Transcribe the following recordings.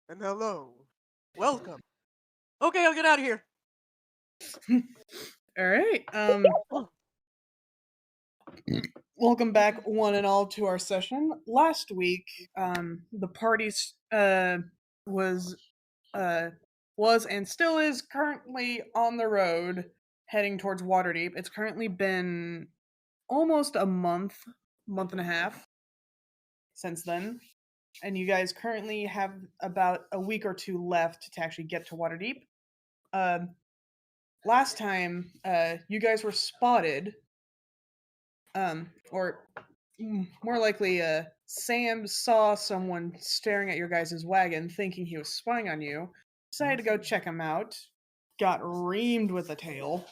And hello. Welcome. Okay, I'll get out of here. All right. Welcome back, one and all, to our session. Last week, the party was and still is currently on the road heading towards Waterdeep. It's currently been almost a month and a half since then, and you guys currently have about a week or two left to actually get to Waterdeep. Last time, you guys were spotted, or more likely, Sam saw someone staring at your guys' wagon, thinking he was spying on you. Decided to go check him out. Got reamed with a tail.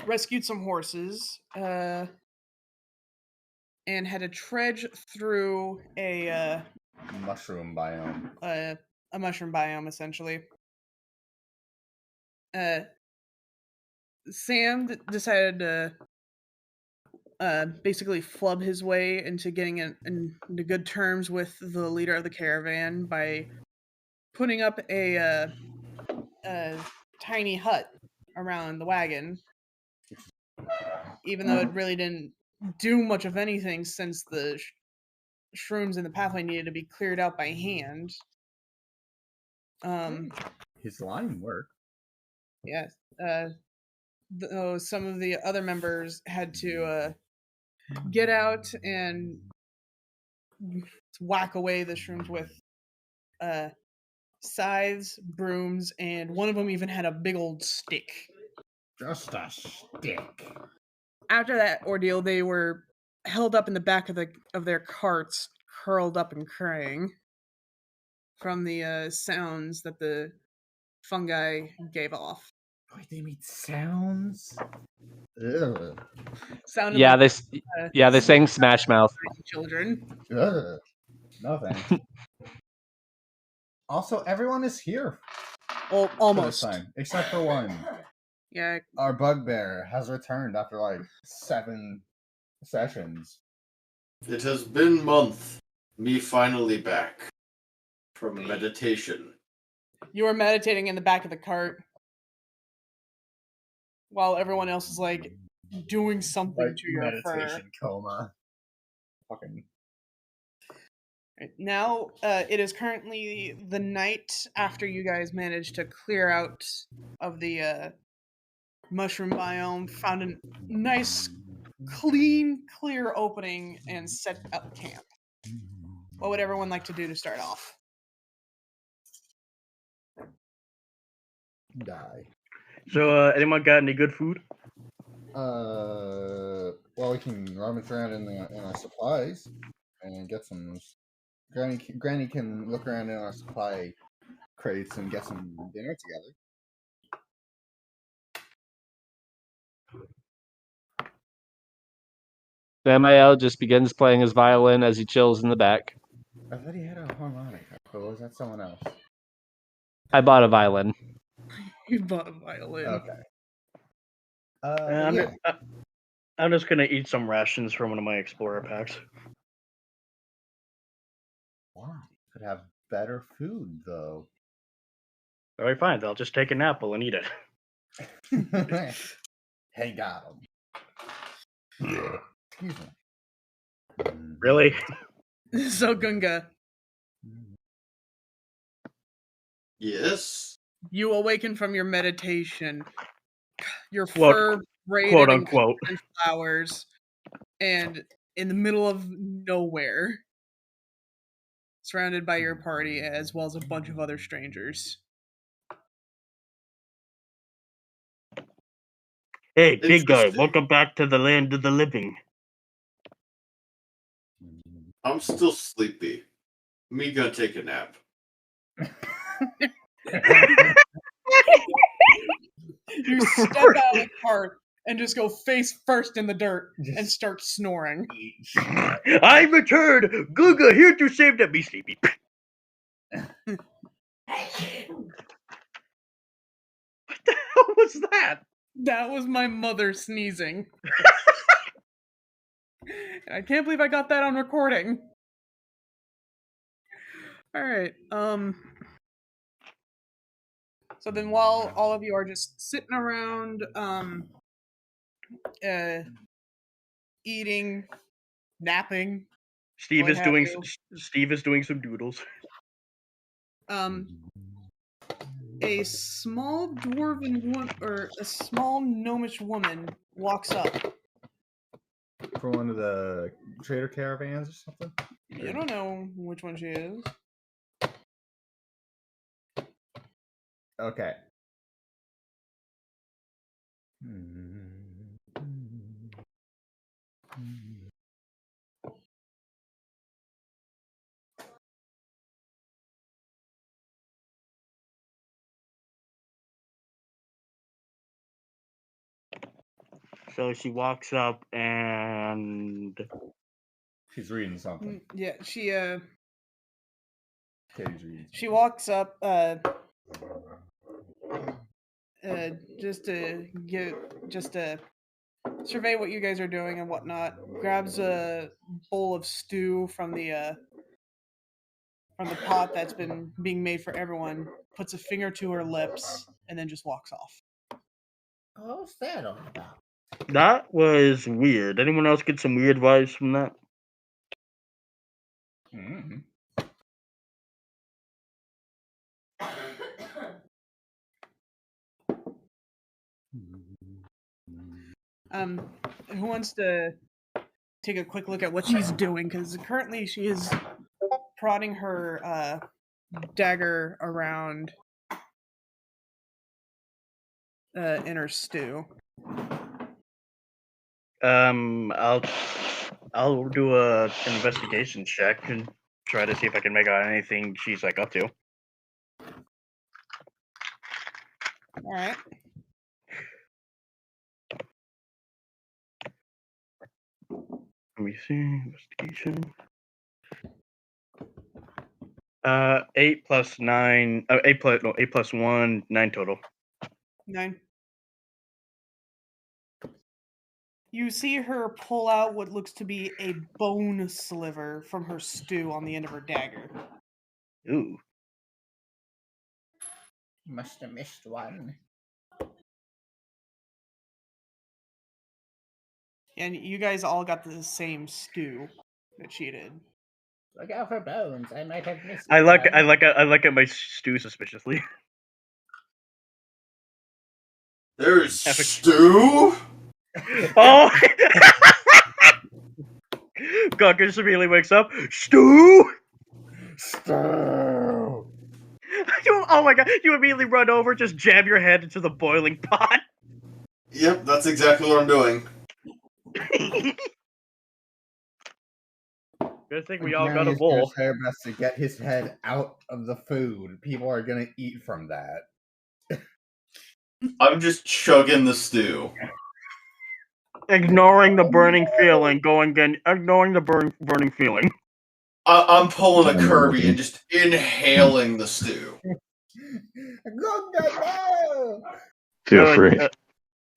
Rescued some horses. And had to trudge through a mushroom biome. A mushroom biome, essentially. Sam decided to basically flub his way into getting into good terms with the leader of the caravan by putting up a tiny hut around the wagon, even though it really didn't do much of anything since the shrooms in the pathway needed to be cleared out by hand. His line worked. Yes. Some of the other members had to get out and whack away the shrooms with scythes, brooms, and one of them even had a big old stick. Just a stick. After that ordeal, they were held up in the back of their carts, curled up and crying from the sounds that the fungi gave off. Wait, they made sounds? Ugh. Sounded Yeah, like, they sang Smash Mouth. Children. Ugh. No thanks. Also, everyone is here. Well, almost. For this time, except for one. Yeah. Our bugbear has returned after like 7 sessions. It has been month. Me finally back from meditation. You were meditating in the back of the cart while everyone else is like doing something Like to your meditation fur. coma. Fucking. Now, it is currently the night after you guys managed to clear out of the mushroom biome, found a nice, clean, clear opening, and set up camp. What would everyone like to do to start off? Die. So, anyone got any good food? Well, we can rummage around in our supplies and get some. Granny can look around in our supply crates and get some dinner together. Samael just begins playing his violin as he chills in the back. I thought he had a harmonica, but was that someone else? I bought a violin. You bought a violin. Okay. I'm just gonna eat some rations from one of my Explorer packs. Why? Could have better food, though. Alright, fine. I'll just take an apple and eat it. Hey, got him. Excuse me. Really? So, Gunga, Yes? you awaken from your meditation. Your Quote- fur braided quote in unquote. golden flowers, and in the middle of nowhere, surrounded by your party as well as a bunch of other strangers. Hey, big guy, Interesting. welcome back to the land of the living. I'm still sleepy. Me gonna take a nap. You step out of the cart and just go face first in the dirt and start snoring. I returned! Guga here to save them. Be sleepy. What the hell was that? That was my mother sneezing. I can't believe I got that on recording. All right. So then, while all of you are just sitting around, eating, napping, Steve what is have doing. you, Steve is doing some doodles. a small dwarven woman or a small gnomish woman walks up. For one of the trader caravans or something? You don't know which one she is. Okay. So she walks up and She's reading something. Yeah, Katie's reading she walks up, just to survey what you guys are doing and whatnot. Grabs a bowl of stew from the pot that's been being made for everyone. Puts a finger to her lips and then just walks off. What's that all about? that was weird. Anyone else get some weird vibes from that? Mm-hmm. Who wants to take a quick look at what she's doing? Because currently she is prodding her dagger around in her stew. I'll do an investigation check and try to see if I can make out anything she's like up to. All right. Let me see. Investigation. 8 plus 9. 8 plus 1. 9 total. 9. You see her pull out what looks to be a bone sliver from her stew on the end of her dagger. Ooh. Must have missed one. And you guys all got the same stew that she did. Look out for bones. I might have missed I look one. at my stew suspiciously. There's Epic. stew? Oh! Gunker immediately wakes up. Stew! Stew! Oh my god, you immediately run over, just jam your head into the boiling pot. Yep, that's exactly what I'm doing. Good thing we all got a Granny's bowl. gonna try her best to get his head out of the food. People are gonna eat from that. I'm just chugging the stew. Ignoring the burning feeling, ignoring the burning feeling. I'm pulling a Kirby and just inhaling the stew. No! Feel free.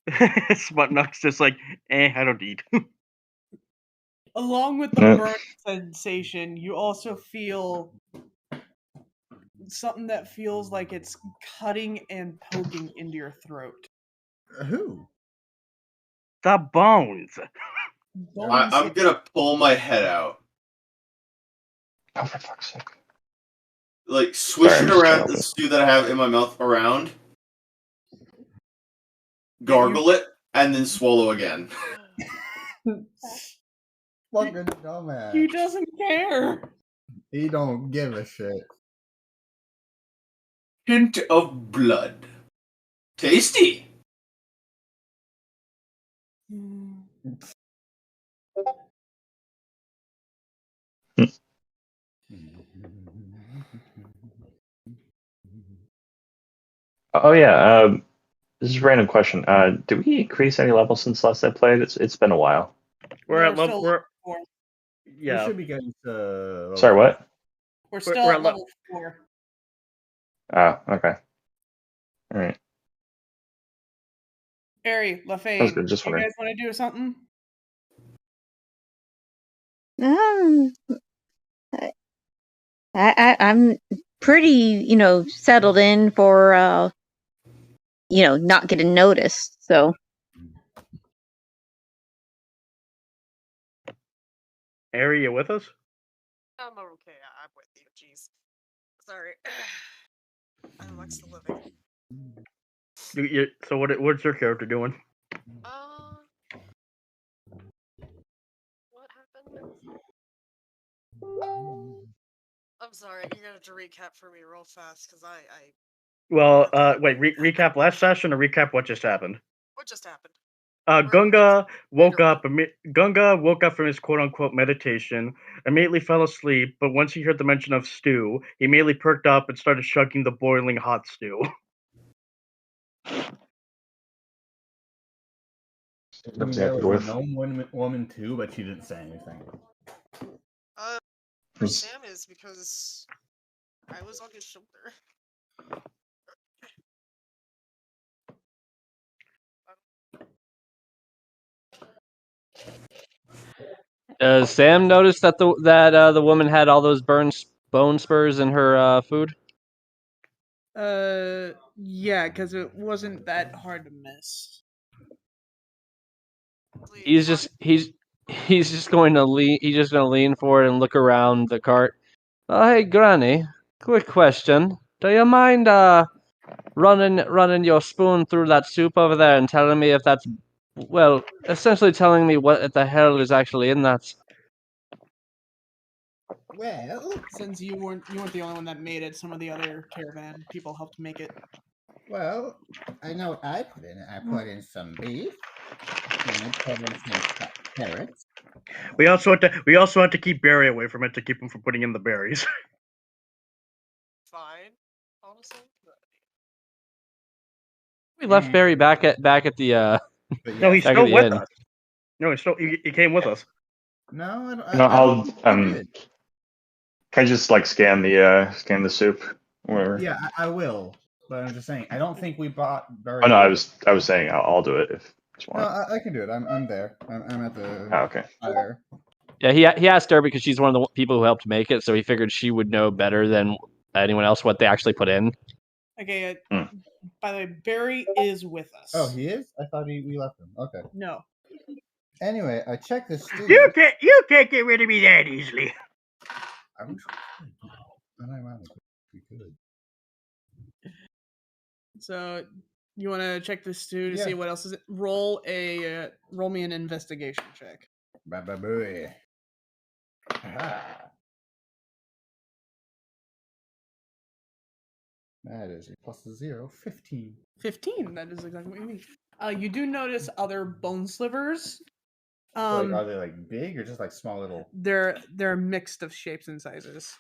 Smutnuck's just like, I don't eat. Along with the No. burn sensation, you also feel something that feels like it's cutting and poking into your throat. Who? The bones. I'm gonna pull my head out. Oh, for fuck's sake. Like, swish Sorry, I'm it just around trying the to- stew that I have in my mouth around. Gargle it, and then swallow again. Fucking dumbass. He doesn't care. He don't give a shit. Hint of blood. Tasty. Oh yeah. This is a random question. Did we increase any levels since last I played? It's been a while. We're at still level. level 4. We Yeah. should be getting to. Sorry, what? We're still we're at at level 4. Oh, okay. All right. Ari, Sounds LaFane, good. Just you wondering. guys want to do something? Um, I, I'm pretty, settled in for, not getting noticed. So Ari, you with us? I'm okay. I'm with you. Jeez. Sorry. I'm amongst the living. So what's your character doing? What happened? I'm sorry. You're gonna have to recap for me real fast, because I. Well, wait. Recap last session or recap what just happened? What just happened? Gunga woke up. Gunga woke up from his quote-unquote meditation. Immediately fell asleep, but once he heard the mention of stew, he immediately perked up and started chugging the boiling hot stew. There was a gnome woman too, but she didn't say anything. For Sam is because I was on his shoulder. Does Sam notice that the woman had all those bone spurs in her food? Yeah, because it wasn't that hard to miss. He's just going to lean forward and look around the cart. Oh, hey, Granny. Quick question. Do you mind running your spoon through that soup over there and telling me if that's, well, essentially telling me what the hell is actually in that? Well, since you weren't the only one that made it, some of the other caravan people helped make it. Well, I know what I put in it. I put in some beef, and I put in some carrots. We also had to keep Barry away from it to keep him from putting in the berries. Fine, honestly. We left Barry back at the. No, he's back still at the with inn. us. No, he came with us. No, I'll can I just like scan the soup or whatever? Yeah, I will. But I'm just saying, I don't think we bought Barry. Oh no, I was saying I'll do it if you No, want. I can do it. I'm there. I'm at the. Oh, okay. Fire. Yeah, he asked her because she's one of the people who helped make it, so he figured she would know better than anyone else what they actually put in. Okay. By the way, Barry is with us. Oh, he is? I thought we left him. Okay. No. Anyway, I checked this stew. You can't get rid of me that easily. I wish we could. So you want to check this stew to see what else is it? Roll me an investigation check. Boy. That is a plus 0, 15. 15. That is exactly what you mean. You do notice other bone slivers. Are they like big or just like small little? They're mixed of shapes and sizes.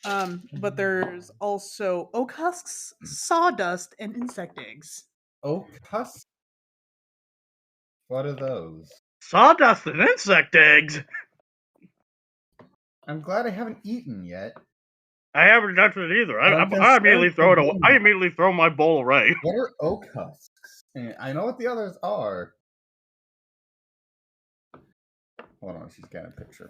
But there's also oak husks, sawdust, and insect eggs. Oak husks? What are those? Sawdust and insect eggs. I'm glad I haven't eaten yet. I haven't touched it either. I immediately throw it away. I immediately throw my bowl away. What are oak husks? I know what the others are. Hold on, she's got a picture.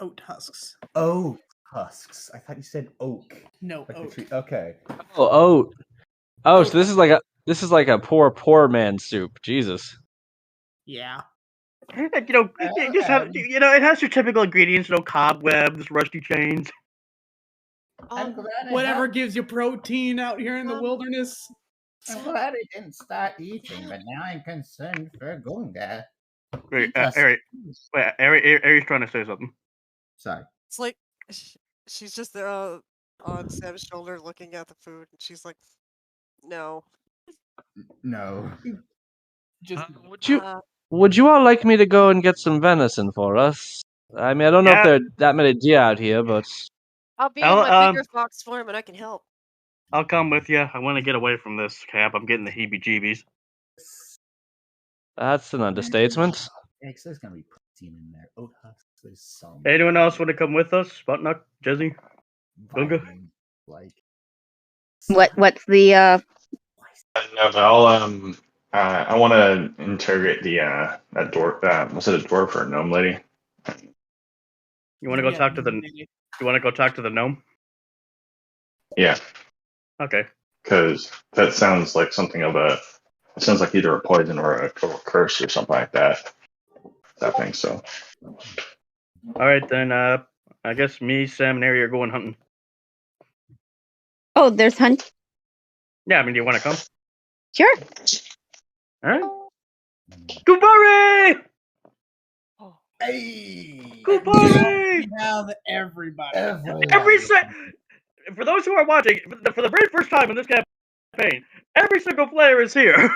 Oat husks. Oat husks. I thought you said oak. No, like oak. Okay. Oh, oat. Oh, so this is like a poor man soup. Jesus. Yeah. It has your typical ingredients, cobwebs, rusty chains. Whatever gives you protein out here in the wilderness. I'm glad I didn't start eating, but now I'm concerned for Gunga. Wait, Ari's trying to say something. Sorry. It's like she's just there on Sam's shoulder looking at the food, and she's like, "No." No. Just would you all like me to go and get some venison for us? I mean, I don't know if there are that many deer out here, but I'll be in my bigger fox form, and I can help. I'll come with you. I want to get away from this camp. I'm getting the heebie-jeebies. That's an understatement. There's gonna be protein in there. Oat husks. There's some. Anyone else want to come with us? Sputnik, Jesse, Gunga? What's the No, but I want to interrogate that dwarf. Was it a dwarf or a gnome lady? You want to go talk to the? You want to go talk to the gnome? Yeah, Okay. because that sounds like something of a. It sounds like either a poison or a curse or something like that. I think so. All right then. I guess me, Sam, and Ari are going hunting. Oh, there's hunt. Yeah, I mean, do you want to come? Sure. All right. Goodbye! Hey! Goodbye! We have everybody. Every for those who are watching, for the very first time in this campaign, every single player is here.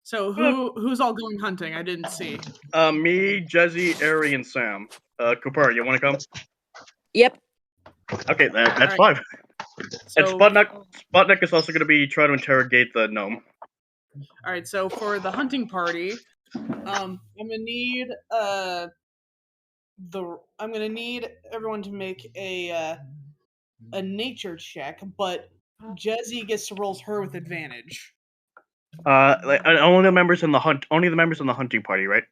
So who's all going hunting? I didn't see. Me, Jezzy, Ari, and Sam. Cooper, you want to come? Yep. Okay, that's All right. fine. And So Sputnik is also going to be trying to interrogate the gnome. all right. So for the hunting party, I'm gonna need everyone to make a nature check, but Jezzy gets to roll her with advantage. Only the members in the hunting party, right?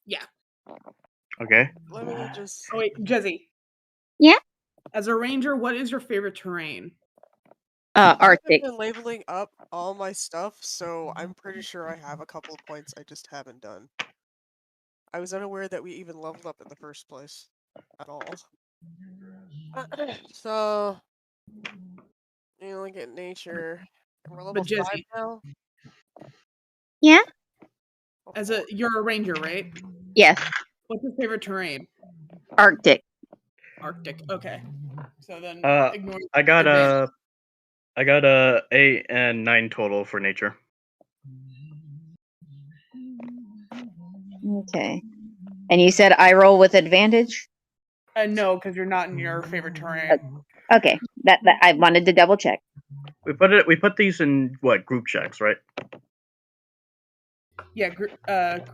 Yeah. Okay. Let me just. Oh wait, Jezzy. Yeah? As a ranger, what is your favorite terrain? I've Arctic. been labeling up all my stuff, so I'm pretty sure I have a couple of points I just haven't done. I was unaware that we even leveled up in the first place. At all. So... You look at nature. And we're level But 5 Jezzy, now? Yeah? you're a ranger, right? Yes. What's your favorite terrain? Arctic. Arctic. Okay. So then ignore I got advantage. a 8 and 9 total for nature. Okay. And you said I roll with advantage? No, because you're not in your favorite terrain. Okay. That I wanted to double check. We put these in what, group checks, right? Yeah, group checks.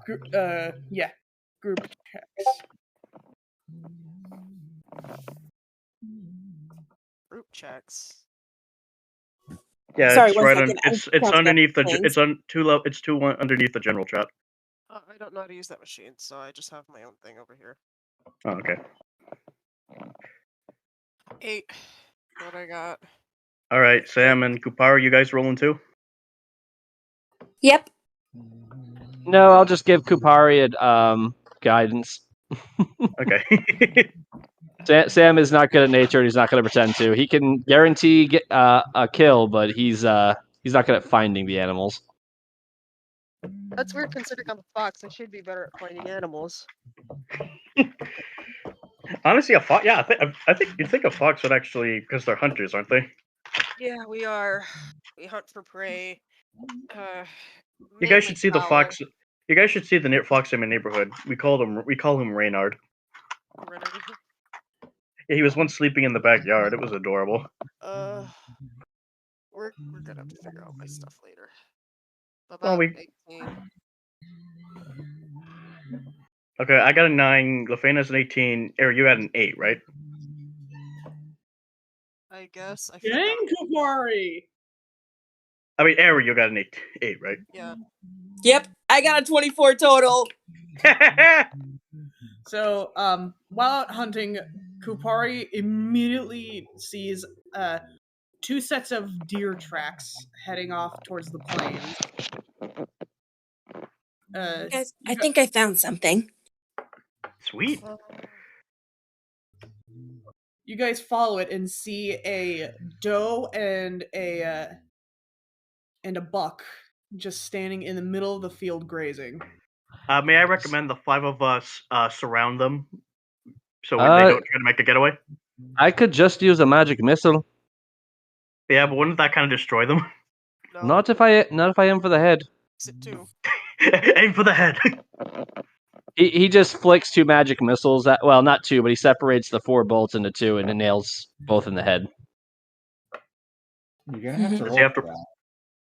Group checks. Yeah, Sorry, it's one right second. on. It's underneath the. things. It's on two level. It's two underneath the general chat. I don't know how to use that machine, so I just have my own thing over here. Oh, okay. 8. What I got? All right, Sam and Kupara, you guys rolling too? Yep. No, I'll just give Kupari guidance. Okay. Sam is not good at nature, and he's not going to pretend to. He can guarantee get a kill, but he's not good at finding the animals. That's weird considering I'm a fox. I should be better at finding animals. Honestly, a fox. Yeah, I think you'd think a fox would actually, because they're hunters, aren't they? Yeah, we are. We hunt for prey. You guys should see the fowl. fox. You guys should see the fox in my neighborhood. We call him Reynard. Yeah, he was once sleeping in the backyard. It was adorable. We're gonna have to figure out my stuff later. Well, About 18. Okay, I got a 9. Lefana's an 18. Eric, you had an 8, right? I guess. I Dang, Kumari! I mean, Eric, you got an 8, right? Yeah. Yep. I got a 24 total. So, while out hunting, Kupari immediately sees 2 sets of deer tracks heading off towards the plains. Guys, I think I found something. Sweet. You guys follow it and see a doe and a buck just standing in the middle of the field grazing. May I recommend the 5 of us surround them so they don't try to make a getaway? I could just use a magic missile. Yeah, but wouldn't that kind of destroy them? No. Not if I aim for the head. Sit too. Aim for the head. He just flicks 2 magic missiles. Well, not 2, but he separates the 4 bolts into 2 and it nails both in the head. You're gonna have to roll for that.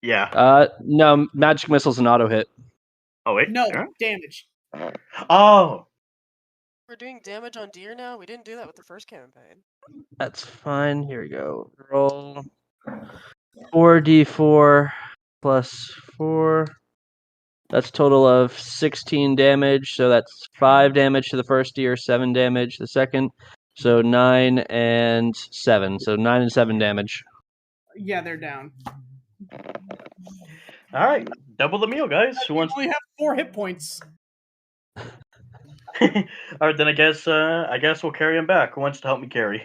Yeah. No, magic missile's an auto hit. Oh wait. No damage. Oh. We're doing damage on deer now? We didn't do that with the first campaign. That's fine. Here we go. Roll 4d4 plus 4. That's total of 16 damage. So that's 5 damage to the first deer, 7 damage to the second. So 9 and 7. So 9 and 7 damage. Yeah, they're down. All right, double the meal, guys. Who You wants? only have 4 hit points. All right, then I guess we'll carry him back. Who wants to help me carry?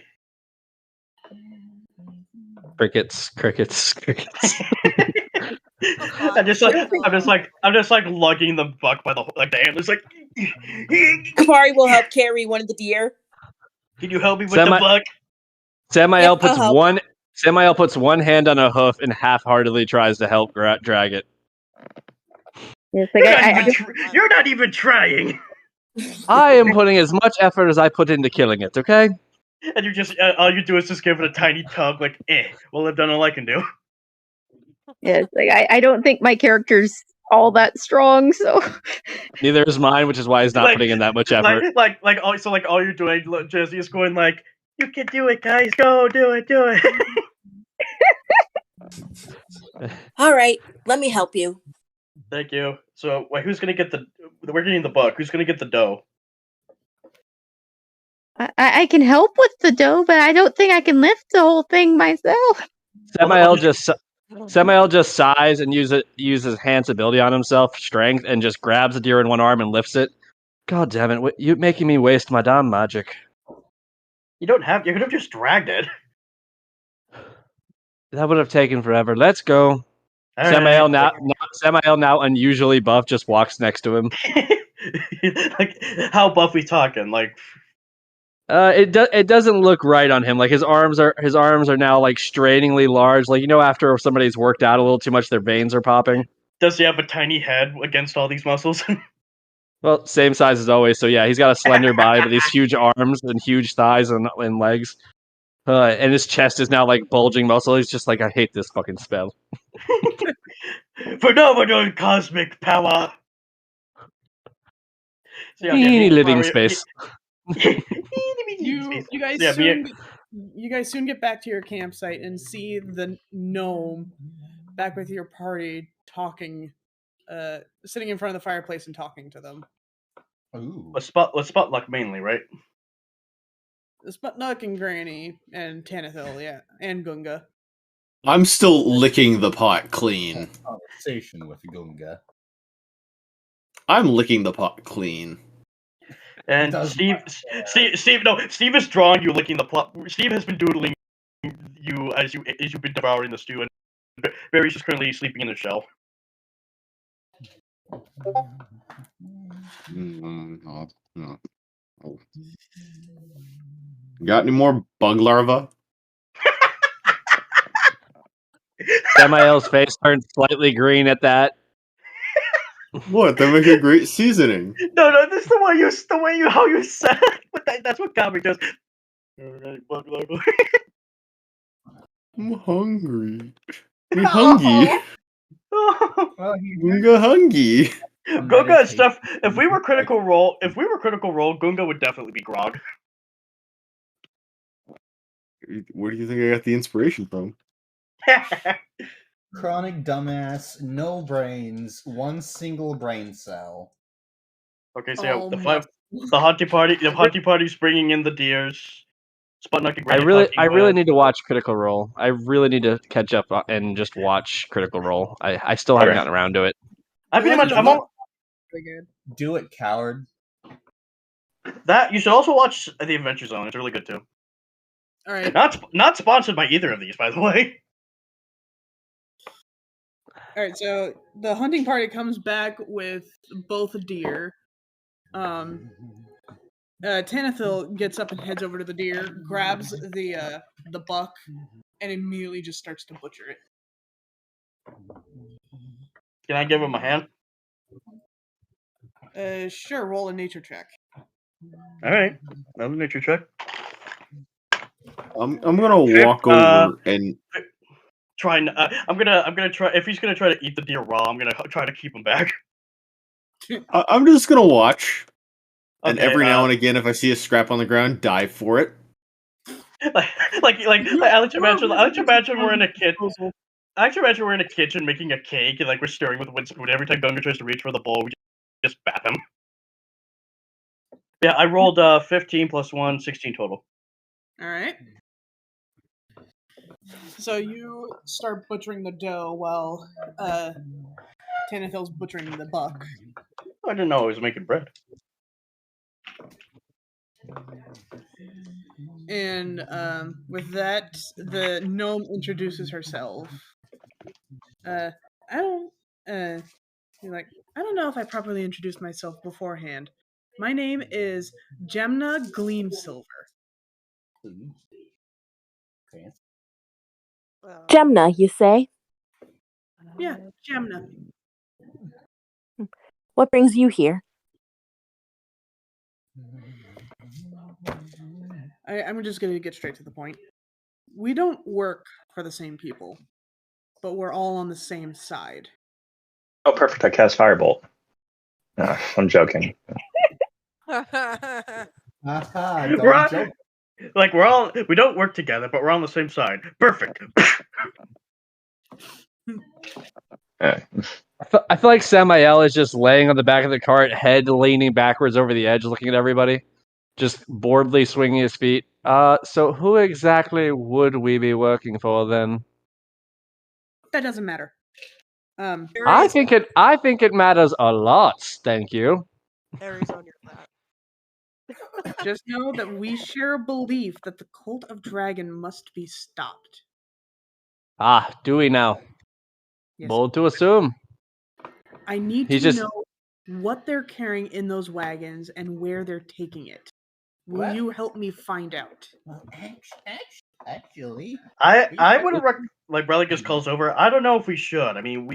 Crickets, crickets, crickets. I'm just like lugging the buck by the antlers. Like, Kapari will help carry one of the deer. can you help me with the buck? Samael Yep, I'll help. Samael puts one hand on a hoof and half-heartedly tries to help drag it. It's like You're not even trying. I am putting as much effort as I put into killing it. Okay. And you just all you do is just give it a tiny tug, like, well, I've done all I can do. yeah, it's like I don't think my character's all that strong, so Neither is mine, which is why he's not putting in that much effort. All you're doing, Jesse, is going like, you can do it, guys, go do it. All right, let me help you. Thank you. So, wait, who's gonna get we're getting the buck. Who's gonna get the dough? I can help with the dough, but I don't think I can lift the whole thing myself. Samael just sighs and uses Hans' ability on himself, strength, and just grabs the deer in one arm and lifts it. God damn it! You're making me waste my damn magic. You could have just dragged it. That would have taken forever. Let's go. All Samael right. now unusually buff just walks next to him. Like, how buff we talking? Like, it doesn't look right on him. Like his arms are now like strainingly large. Like after somebody's worked out a little too much, their veins are popping. Does he have a tiny head against all these muscles? Well, same size as always. So yeah, he's got a slender body, but these huge arms and huge thighs and legs. And his chest is now like bulging muscle. He's just like, I hate this fucking spell. Phenomenal cosmic power. So, Any living space. You guys soon get back to your campsite and see the gnome back with your party talking, sitting in front of the fireplace and talking to them. Ooh. Let's spot luck mainly, right? Sputnik and Granny and Tanithil, yeah, and Gunga. I'm still licking the pot clean. Conversation with Gunga. I'm licking the pot clean. And Steve is drawing you licking the plot. Steve has been doodling you as you've been devouring the stew, and Barry's just currently sleeping in the shell. Got any more bug larvae? Samael's face turns slightly green at that. What? That make a great seasoning. No, this is the way how you said it. But that's what Gabby does. Bug larvae. I'm hungry. I'm hungry. Gunga hungry. Gunga and stuff. If we were critical role, Gunga would definitely be Grog. Where do you think I got the inspiration from? Chronic dumbass, no brains, one single brain cell. Okay, so the hunting party's bringing in the deers. Sputnik and Granny I really need to watch Critical Role. I really need to catch up and just watch Critical Role. I still haven't gotten around to it. Do it, coward. That you should also watch The Adventure Zone. It's really good too. All right. Not sponsored by either of these, by the way. All right, so the hunting party comes back with both deer. Tanithil gets up and heads over to the deer, grabs the buck, and immediately just starts to butcher it. Can I give him a hand? Sure. Roll a nature check. All right, another nature check. I'm gonna walk over and try. I'm gonna try. If he's gonna try to eat the deer raw, I'm gonna try to keep him back. I'm just gonna watch And Okay, every now and again, if I see a scrap on the ground, dive for it. like I like to imagine we're in a kitchen. Disposal. I actually imagine we're in a kitchen making a cake and like we're stirring with a wood spoon. Every time Gunga tries to reach for the bowl, we just bap him. Yeah, I rolled 15 plus 1, 16 total. All right. So you start butchering the dough while Tanithil's butchering the buck. I didn't know I was making bread. And with that, the gnome introduces herself. I don't. You're like, I don't know if I properly introduced myself beforehand. My name is Gemna Gleamsilver. Gemna, you say? Yeah, Gemna. What brings you here? I'm just going to get straight to the point. We don't work for the same people, but we're all on the same side. Oh, perfect! I cast Firebolt. I'm joking. Haha, We're don't on, joke. like we don't work together, but we're on the same side. Perfect. Yeah. I feel like Samael is just laying on the back of the cart, head leaning backwards over the edge, looking at everybody, just boredly swinging his feet. So who exactly would we be working for then? That doesn't matter. I think it matters a lot. Thank you. Harry's on your lap. Just know that we share a belief that the cult of dragon must be stopped. Ah, do we now? Yes. Bold to assume. I need He's to just- know what they're carrying in those wagons and where they're taking it. Will What? you help me find out? Well, actually, I would like Religus calls over. I don't know if we should. I mean,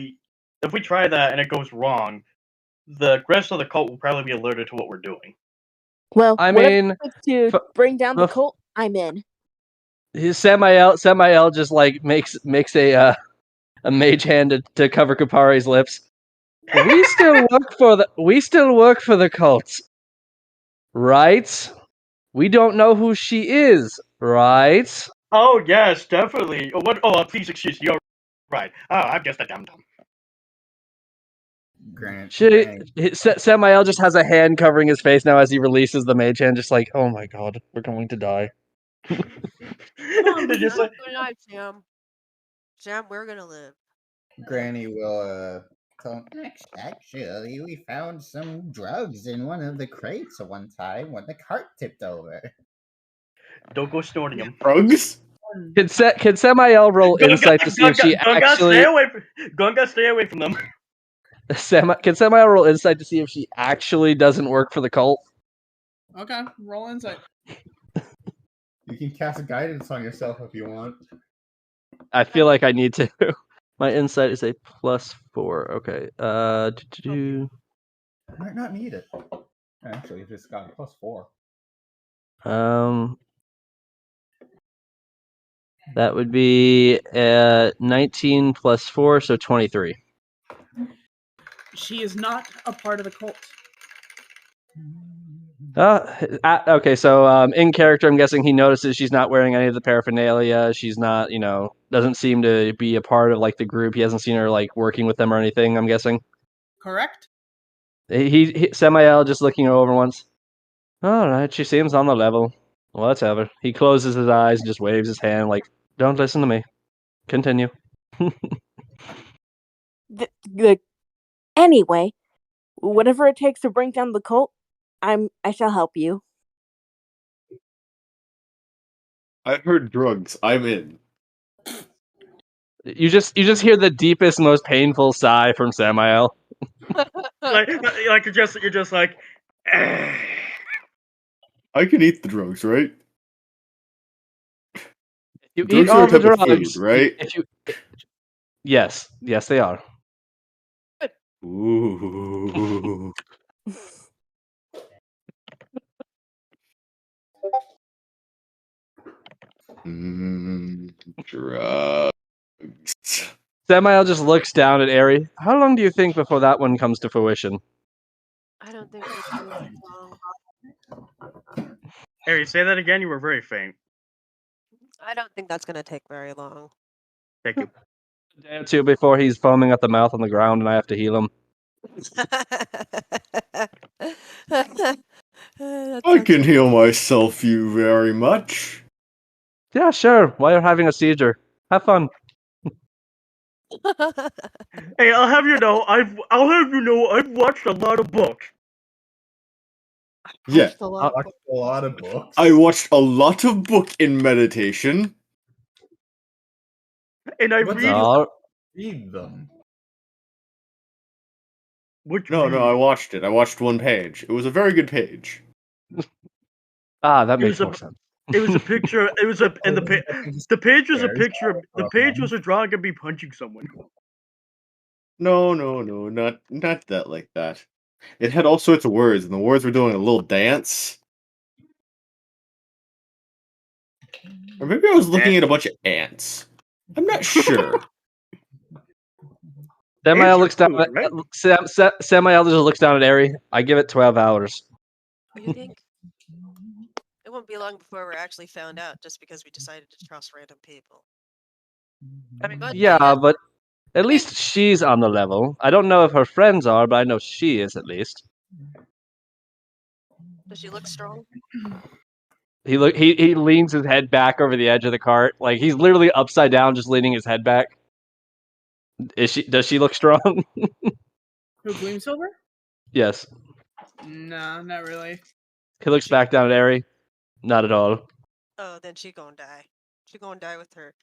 if we try that and it goes wrong, the rest of the cult will probably be alerted to what we're doing. Well, I whatever mean, it takes to bring down the cult, I'm in. Samael just like makes a mage hand to cover Kupari's lips. We still work for the cult, right? We don't know who she is, right? Oh yes, definitely. Oh, what? Oh, please excuse me. You're right. Oh, I'm just a dum dum. Samael just has a hand covering his face now as he releases the mage hand, just like, oh my god, we're going to die. Come on, we're just like, good night, Sam. Sam, we're gonna live. Granny will tell him, actually, we found some drugs in one of the crates at one time when the cart tipped over. Don't go snorting them. Drugs? Can Samael roll insight to see if she actually... Gunga, stay away from them. Can Samael roll insight to see if she actually doesn't work for the cult? Okay, roll insight. You can cast guidance on yourself if you want. I feel like I need to. My insight is a +4. Okay. Might not need it. Actually, you just got a +4. That would be 19 plus 4, so 23. She is not a part of the cult. Okay, so in character, I'm guessing he notices she's not wearing any of the paraphernalia. She's not, doesn't seem to be a part of like the group. He hasn't seen her like working with them or anything. I'm guessing. Correct. He Samael just looking her over once. All right, she seems on the level. Whatever. He closes his eyes and just waves his hand like, "Don't listen to me. Continue." Anyway, whatever it takes to bring down the cult, I shall help you. I heard drugs. I'm in. You just hear the deepest, most painful sigh from Samael. like you're just like. I can eat the drugs, right? You drugs eat all are a the type of drugs, food, right? Yes, they are. Ooh. Drugs. Samael just looks down at Aerie. How long do you think before that one comes to fruition? I don't think it's too long. Harry, say that again. You were very faint. I don't think that's gonna take very long. Thank you. A day or two before he's foaming at the mouth on the ground, and I have to heal him. I can heal myself, you very much. Yeah, sure. While you're having a seizure, have fun. Hey, I'll have you know, I've watched a lot of books. Yeah, Watched a lot. Watched a lot of books. I watched a lot of book in meditation. And I What's read No, Read them. which No, read. I watched it. I watched one page. It was a very good page. that It makes was a- more sense. It was a picture. It was a and the page was a There's picture. Of, the rough page one. was a drawing of me punching someone. No, not that like that. It had all sorts of words, and the words were doing a little dance. Or maybe I was looking at a bunch of ants. I'm not sure. Samael looks down Food, at right? Samael just looks down at Ari. I give it 12 hours. You think? It won't be long before we're actually found out just because we decided to trust random people. I mean, what? Yeah, but at least she's on the level. I don't know if her friends are, but I know she is at least. Does she look strong? He leans his head back over the edge of the cart, like he's literally upside down, just leaning his head back. Does she look strong? Who, Gleam Silver? Yes. No, not really. He looks back down at Ari. Not at all. Oh, then she gonna die. She gonna die with her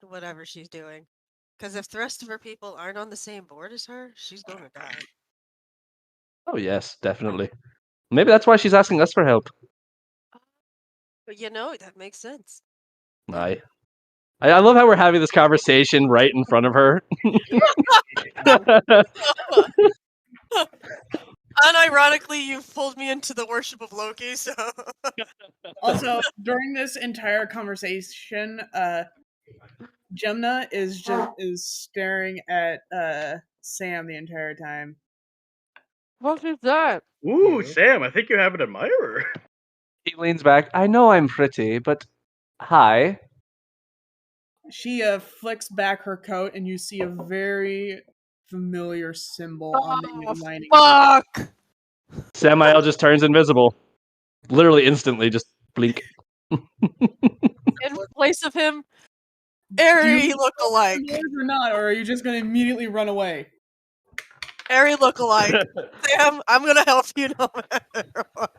whatever she's doing. Because if the rest of her people aren't on the same board as her, she's gonna die. Oh yes, definitely. Maybe that's why she's asking us for help. But you know, that makes sense. Aye. I love how we're having this conversation right in front of her. Unironically, you've pulled me into the worship of Loki, so. Also, during this entire conversation, Gemna is staring at Sam the entire time. What is that? Ooh, Sam, I think you have an admirer. He leans back. I know I'm pretty, but hi. She flicks back her coat, and you see a very familiar symbol on the lining. Fuck! Samael just turns invisible. Literally instantly, just blink. In place of him, Ari look-alike. Or not, or are you just going to immediately run away? Ari look-alike. Sam, I'm gonna help you no matter what.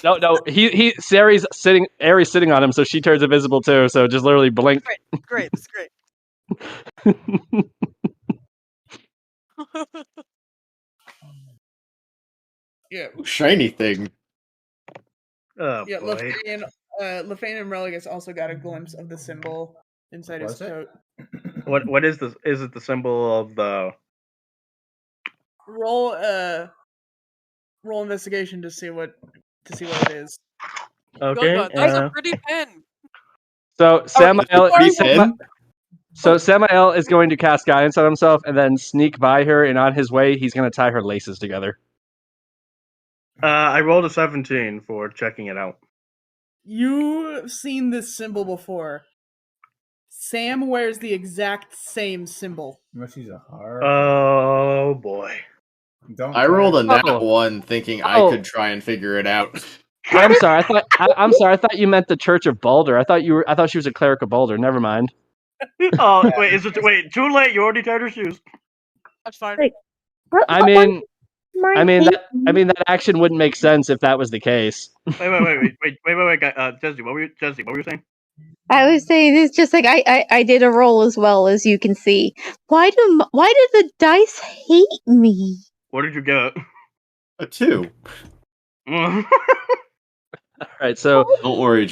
No. Ari's sitting on him, so she turns invisible too. So just literally blink. Great, that's great. Yeah. Shiny thing. Oh Yeah, boy. Lefane and Religus also got a glimpse of the symbol inside his Was it? coat. What is this? Is it the symbol of the? Roll investigation to see what it is. Okay. That's a pretty pen. So Samael pen? Samael is going to cast guidance on himself and then sneak by her, and on his way, he's going to tie her laces together. I rolled a 17 for checking it out. You've seen this symbol before. Sam wears the exact same symbol. Unless she's a heart. Oh boy. Don't I rolled a nat Oh. 1 thinking I Oh. could try and figure it out. I'm sorry. I'm sorry. I thought you meant the Church of Balder. I thought she was a cleric of Balder. Never mind. Oh wait, too late? You already tied her shoes. That's fine. Wait. I mean that action wouldn't make sense if that was the case. Wait, Jesse, what were you saying? I was saying it's just like I did a roll as well, as you can see. Why do the dice hate me? What did you get? A 2. All right. So Don't worry,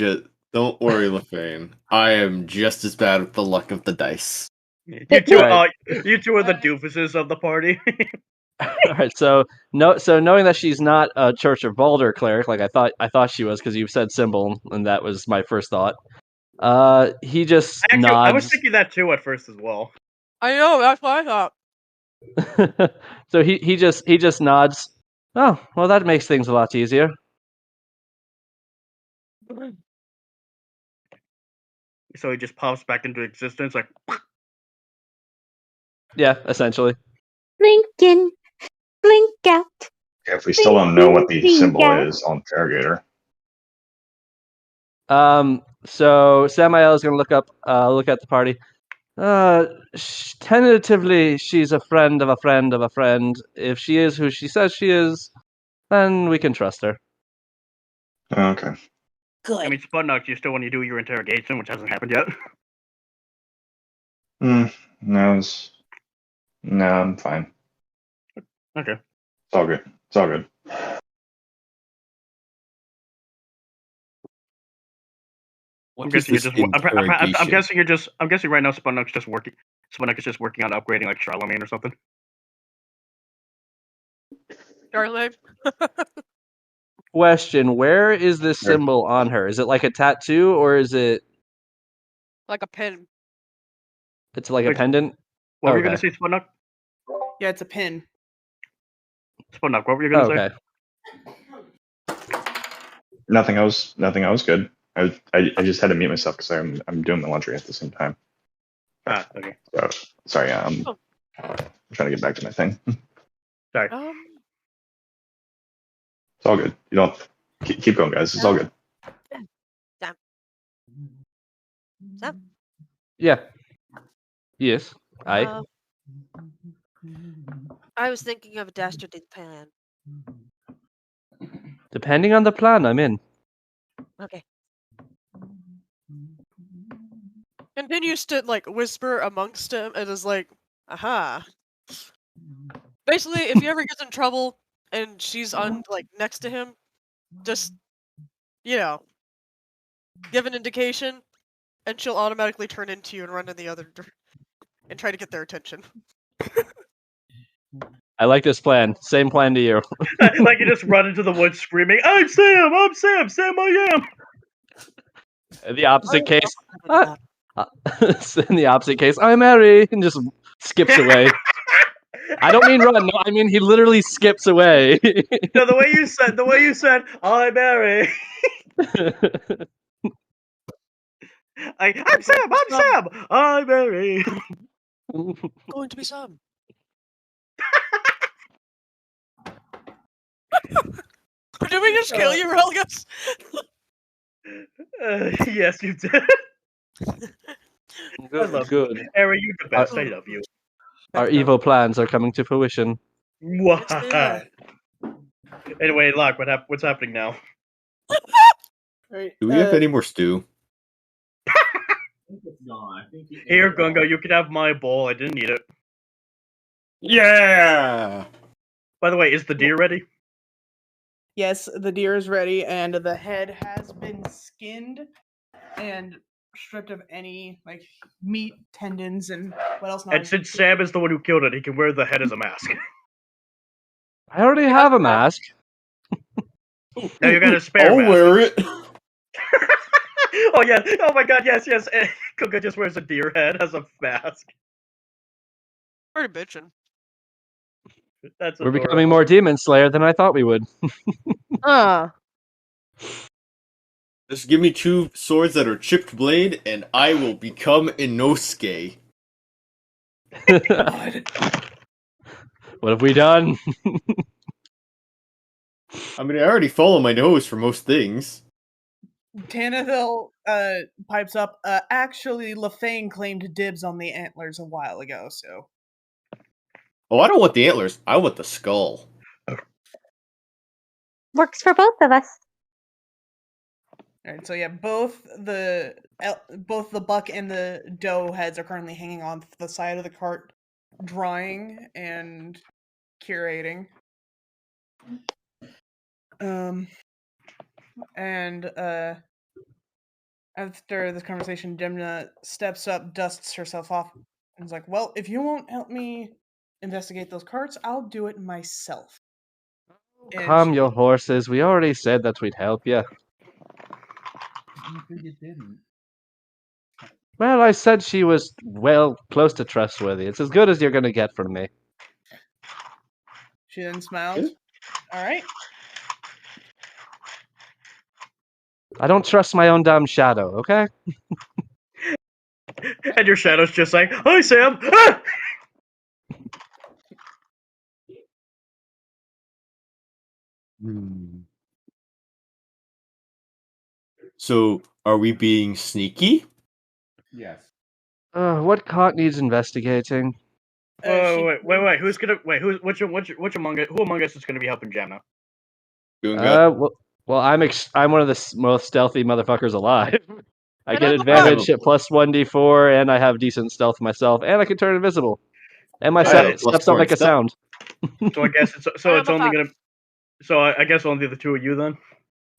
Don't worry, Lefane. I am just as bad with the luck of the dice. You But two, Right. you two are the doofuses of the party. all right. So knowing that she's not a Church of Balder cleric, like I thought she was, because you said symbol, and that was my first thought. He just Actually, I was nods. thinking that too at first as well. I know, that's what I thought. So he just nods. Oh, well, that makes things a lot easier. So he just pops back into existence, like. Yeah, essentially. Blink in, blink out. If we still don't know what the Blink symbol out. is, I'll interrogate her. So Samael is gonna look at the party. Tentatively, she's a friend of a friend of a friend. If she is who she says she is, then we can trust her. Okay. I Good. mean, Spudnuck, you still want to do your interrogation, which hasn't happened yet. No, I'm fine. Okay. It's all good. It's all good. I'm guessing you're just. I'm guessing you're just. I'm guessing right now Spudnuck's just working. Spudnuck is just working on upgrading like Charlemagne or something. Charlotte? Question: where is this Sure. symbol on her? Is it like a tattoo, or is it? Like a pin. It's like a Wait, pendant. What were you gonna Okay. say, Spudnuck? Yeah, it's a pin. Spudnuck, what were you gonna say? Okay. Nothing else. Nothing else. Good. I just had to mute myself because I'm doing the laundry at the same time. Ah, okay. So sorry. I'm trying to get back to my thing. Sorry. It's all good. You don't keep going, guys. It's all good. Sam? Yeah. Yes. I was thinking of a dastardly plan. Depending on the plan, I'm in. Okay. Continues to like whisper amongst him and is like, aha. Basically, if he ever gets in trouble and she's on like next to him, just give an indication and she'll automatically turn into you and run in the other and try to get their attention. I like this plan. Same plan to you. Like you just run into the woods screaming, "I'm Sam! I'm Sam! Sam I am!" In the opposite case, in the opposite case, I'm Mary, and just skips away. I don't mean run. No, I mean he literally skips away. No, the way you said, "I'm Mary." I'm Sam! I'm Sam! I'm Mary. Going to be some. Did we just kill you, Relgus? Yes, you did. I love Good. you. Harry, you're the best. I love you. Our evil plans are coming to fruition. What? Anyway, Locke, what's happening now? Right, Do we have any more stew? Here, Gunga, you can have my bowl. I didn't need it. Yeah! By the way, is the deer ready? Yes, the deer is ready, and the head has been skinned and stripped of any like meat, tendons, and what else? And since Sam is the one who killed it, he can wear the head as a mask. I already have a mask. Now you got a spare I'll mask. wear it. Oh yeah! Oh my God! Yes, yes. Gunga just wears a deer head as a mask. Pretty bitchin'. That's We're adorable. becoming more Demon Slayer than I thought we would. Just give me 2 swords that are chipped blade, and I will become Inosuke. What have we done? I mean, I already follow my nose for most things. Tanaville pipes up. Actually, LaFane claimed dibs on the antlers a while ago, so. Oh, I don't want the antlers. I want the skull. Works for both of us. All right, so yeah, both the buck and the doe heads are currently hanging on the side of the cart, drying and curating. And after this conversation, Demna steps up, dusts herself off, and is like, "Well, if you won't help me investigate those carts, I'll do it myself." And Calm your horses. We already said that we'd help you. You didn't. Well, I said she was, close to trustworthy. It's as good as you're going to get from me. She then smiled. All right. I don't trust my own damn shadow, okay? And your shadow's just like, "Hi, Sam." Ah! So, are we being sneaky? Yes. What caught needs investigating? Wait. Who's gonna wait? Which among us? Who among us is gonna be helping Jamna? Gunga. Well, I'm one of the most stealthy motherfuckers alive. I And get I'm a advantage at plus 1d4, and I have decent stealth myself, and I can turn invisible. And my I have a plus steps don't 4 make a stealth. sound. So I guess it's I'm a only fox. gonna. So I guess only the two of you then.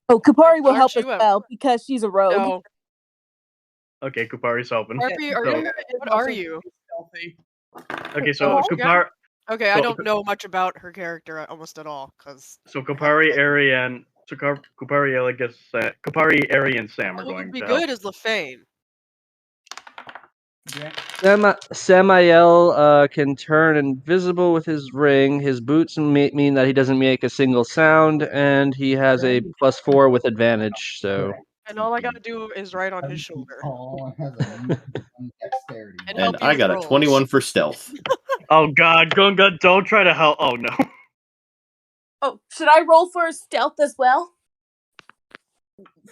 Oh, Kupari will Aren't help as you a- well because she's a rogue. No. Okay, Kupari's helping. Harpy, So- what are you? Stealthy. Okay, so Oh, Kupari, Okay, I So- don't know much about her character almost at all, because Kupari, Ari, and Kupari, I guess Kupari, Ari, and Sam are what going would be to good help. is Lefane. Samael can turn invisible with his ring. His boots mean that he doesn't make a single sound, and he has a plus 4 with advantage. So, And all I gotta do is ride on his shoulder. Tall and has a medium dexterity. And And help you I with got a rolls. 21 for stealth. Oh God, Gunga, don't try to help. Oh no. Oh, should I roll for stealth as well?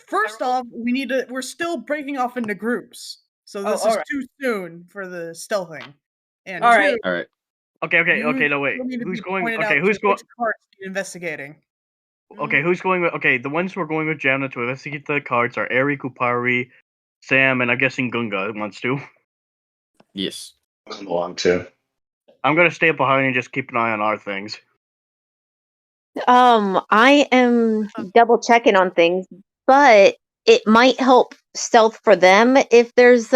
First off, we're still breaking off into groups. So this is alright. too soon for the stealthing. And Alright. two, All right. Okay, no wait. still need to Who's be going? pointed Okay, out who's to going? which cards need investigating. Okay, who's going with? Okay, the ones who are going with Jamna to investigate the cards are Ari, Kupari, Sam, and I'm guessing Gunga wants to. Yes. Come along too. I'm gonna stay behind and just keep an eye on our things. I am double checking on things, but it might help stealth for them if there's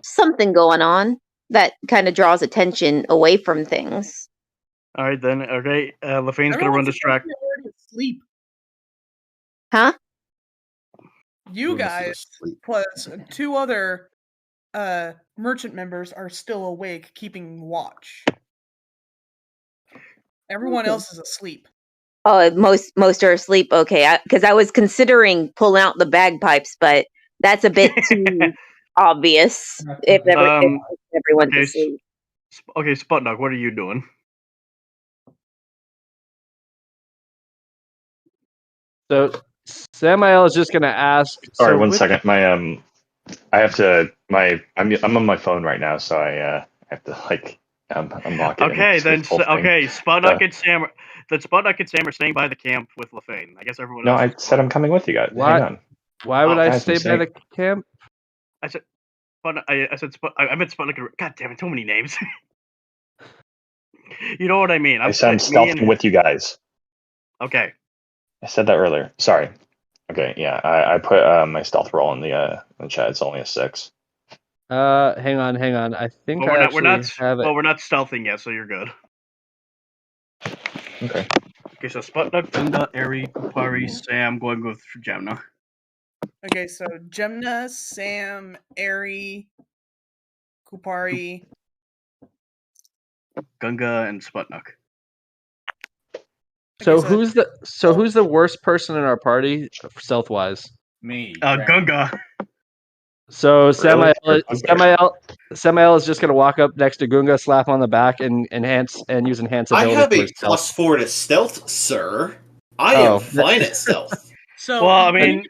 something going on that kind of draws attention away from things. All right then. Okay, Lefane's gonna run Everyone's distract. already asleep. Huh? You Loomis is guys asleep. plus two other merchant members are still awake, keeping watch. Everyone Okay. else is asleep. Oh, most are asleep. Okay, because I was considering pulling out the bagpipes, but that's a bit too obvious if everyone's okay, asleep. Okay, Sputnik, what are you doing? So Samael is just gonna ask. Sorry, so one which- second. I have to. I'm on my phone right now, so I have to unlock it. Okay, then. Okay, Sputnik So- and Sam. Then Sputnik and Sam are staying by the camp with Lefane. I guess everyone No, else. I said I'm coming with you guys. Why- Hang on. Why would I guys, I'm stay by the camp? I said. I meant Sputnik. God damn it! Too many names. You know what I mean? I said I'm stealthing with you guys. Okay. I said that earlier. Sorry. Okay, yeah, I put my stealth roll in the chat. It's only a 6. Hang on. I think But I we're actually not. have it. Well, we're not stealthing yet, so you're good. Okay. Okay, so Sputnik, Gunga, Ari, Kupari, Sam, going with Jamna. Okay, so Gemna, Sam, Ari, Kupari. Gunga and Sputnik. So Okay, who's the worst person in our party, stealth wise? Me. Gunga. So Really? Samael is just gonna walk up next to Gunga, slap on the back, and use enhance I ability have for a his stealth. plus 4 to stealth, sir. I Oh. am fine at stealth. So Well, I mean,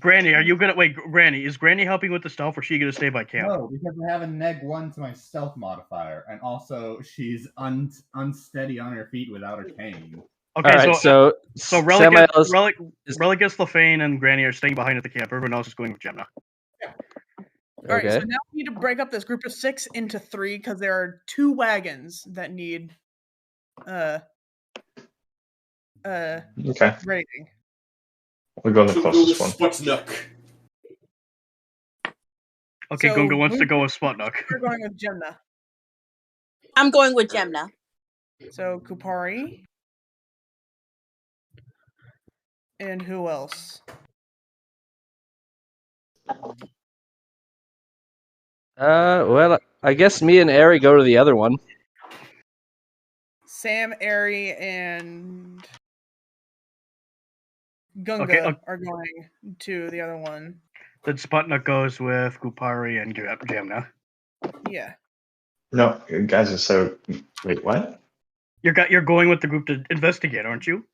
Granny, are you gonna wait? Granny, is Granny helping with the stealth, or is she gonna stay by camp? No, because I have a -1 to my stealth modifier, and also she's unsteady on her feet without a cane. Okay, All right, so Samael is- Religus, Lefane, and Granny are staying behind at the camp. Everyone else is going with Gemna. all right, so Okay. now we need to break up this group of 6 into 3 because there are 2 wagons that need Okay. raiding. We'll go the To go closest with one. Sputnik. Okay, So Gunga wants to who- go with Sputnik. We're going with Gemna. I'm going with Gemna. So Kupari. And who else? Well, I guess me and Ari go to the other one. Sam, Ari, and Gunga are going to the other one. Then Sputnik goes with Gupari and Jamna. Yeah. No, guys. So wait, what? You're going with the group to investigate, aren't you?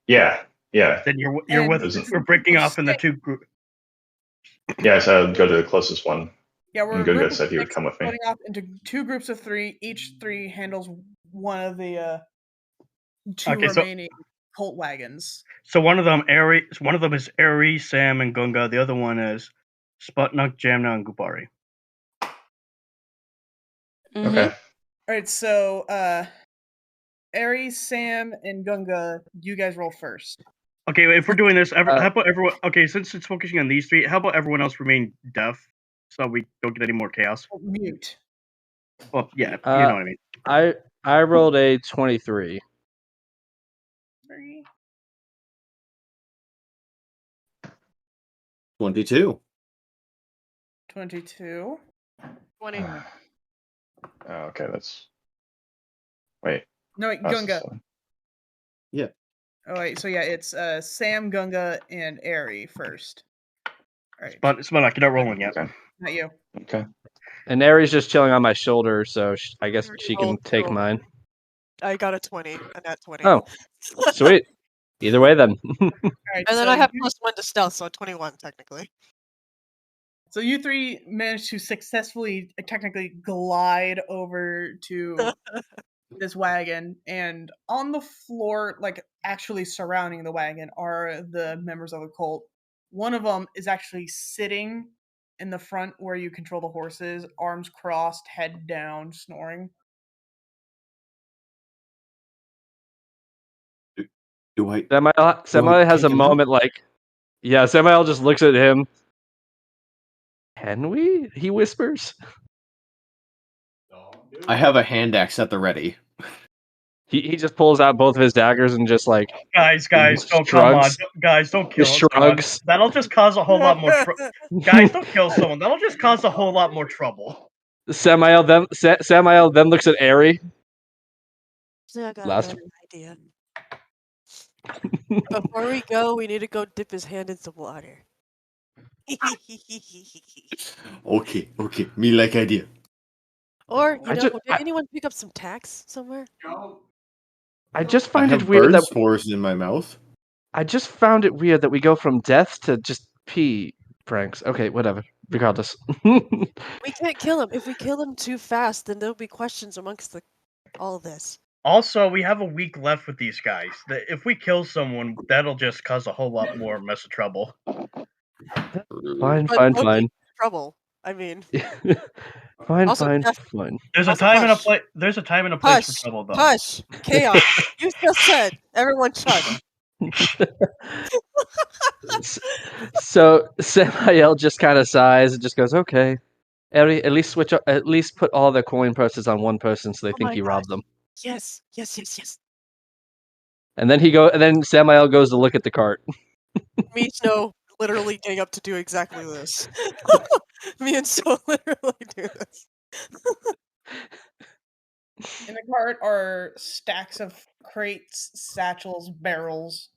Yeah. Then we're breaking off in the two groups. Yeah, so I'd go to the closest one. Yeah, we're and Gunga said he would come with me. splitting off into 2 groups of 3. Each 3 handles one of the 2 remaining cult wagons. So one of them is Eri, Sam, and Gunga. The other one is Sputnik, Jamna, and Gupari. Okay. All right, so Eri, Sam, and Gunga, you guys roll first. Okay, if we're doing this, how about everyone? Okay, since it's focusing on these 3, how about everyone else remain deaf so we don't get any more chaos? Mute. Well, yeah, you know what I mean. I rolled a 23. 22. 22. 20. Oh, okay, that's. Wait. No, wait, Gunga. Yeah. Oh, wait, so yeah, it's Sam, Gunga, and Eri first. All right. Sputnik, you're not rolling yet. Okay. Not you. Okay. And Ari's just chilling on my shoulder, so I guess she can take cool. mine. I got a 20, and that 20. Oh, sweet. Either way, then. Right, and then I have +1 to stealth, so 21 technically. So you 3 managed to successfully, technically, glide over to this wagon, and on the floor, like actually surrounding the wagon, are the members of the cult. One of them is actually sitting in the front where you control the horses, arms crossed, head down, snoring. Do I? Samael has a moment like, yeah, Samael just looks at him. Can we? He whispers. I have a hand axe at the ready. He just pulls out both of his daggers and just like guys, don't come on, guys, don't kill. Shrugs. That'll just cause a whole lot more. Guys, don't kill someone. That'll just cause a whole lot more trouble. Samael then looks at Eri. So I got a better idea. Before we go, we need to go dip his hand in some water. Okay, me like idea. Or did anyone pick up some tacks somewhere? I just find I it have weird bird that spores in my mouth. I just found it weird that we go from death to just pee pranks. Okay, whatever. Regardless. We can't kill him. If we kill him too fast, then there'll be questions amongst all of this. Also, we have a week left with these guys. If we kill someone, that'll just cause a whole lot more mess of trouble. Fine. Trouble. I mean. Fine. There's a time and a place. There's a time and a place for trouble, though. Hush! Chaos! You just said everyone hush. So Samael just kind of sighs and just goes, "Okay, Eri, at least put all their coin purses on one person so they think he robbed them." Yes. And then Samael goes to look at the cart. Me and Snow literally gang up to do exactly this. Me and Snow literally do this. In the cart are stacks of crates, satchels, barrels,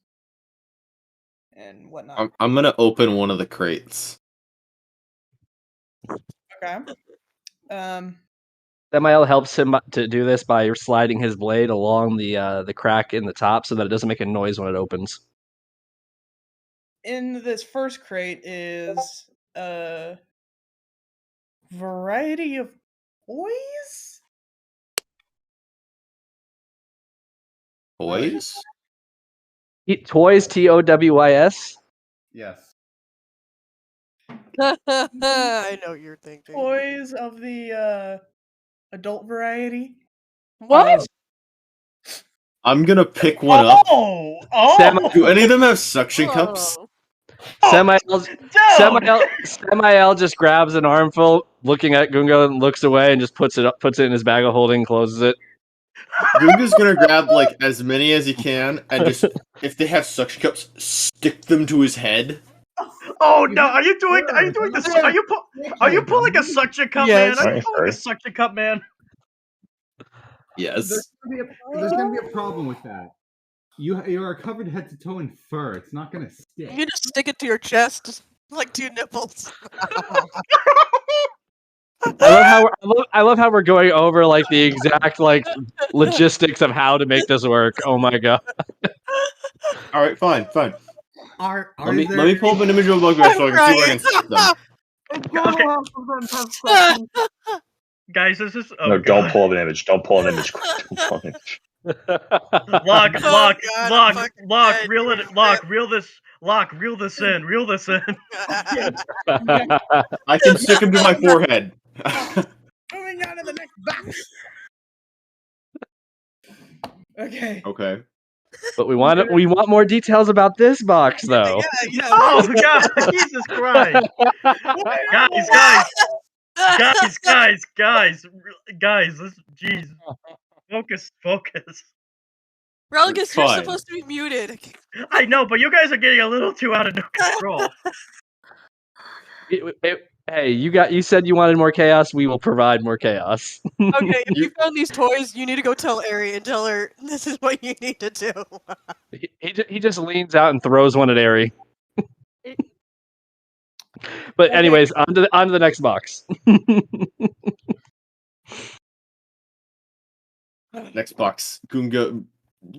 and whatnot. I'm gonna open one of the crates. Okay. Samael helps him to do this by sliding his blade along the crack in the top so that it doesn't make a noise when it opens. In this first crate is a variety of toys. Toys? Toys, TOWYS? Yes. I know what you're thinking. Toys of the adult variety. What? I'm gonna pick one up. Oh! Do any of them have suction cups? Samael just grabs an armful, looking at Gunga, and looks away, and just puts it in his bag of holding, closes it. Gunga's gonna grab like as many as he can, and just if they have suction cups, stick them to his head. Oh no! Are you doing this? Are you pulling a suction cup, Yes. man? Are you pulling a suction cup, man? Yes. There's gonna be a problem with that. You are covered head to toe in fur. It's not gonna stick. You just stick it to your chest like 2 nipples. I love how we're going over like the exact like logistics of how to make this work. Oh my god. All right, fine. Are Let me there pull up an image of a bugbear so I can see where I can stick them. Okay. Half of them have questions. Guys, this is No, don't pull up an image. Don't pull an image. Don't pull an image. Lock, Oh, God, I'm fucking dead. reel it, reel this in. I can stick them to my forehead. Moving on to the next box. Okay. Okay. But we want more details about this box though. Yeah. Oh God, Jesus Christ! Guys, this, jeez. Focus. Religus, you're Fine. supposed to be muted. I know, but you guys are getting a little too out of control. Hey, you said you wanted more chaos. We will provide more chaos. Okay, if you found these toys, you need to go tell Ari and tell her this is what you need to do. He just leans out and throws one at Ari. But anyways, on to the next box. Next box. Gunga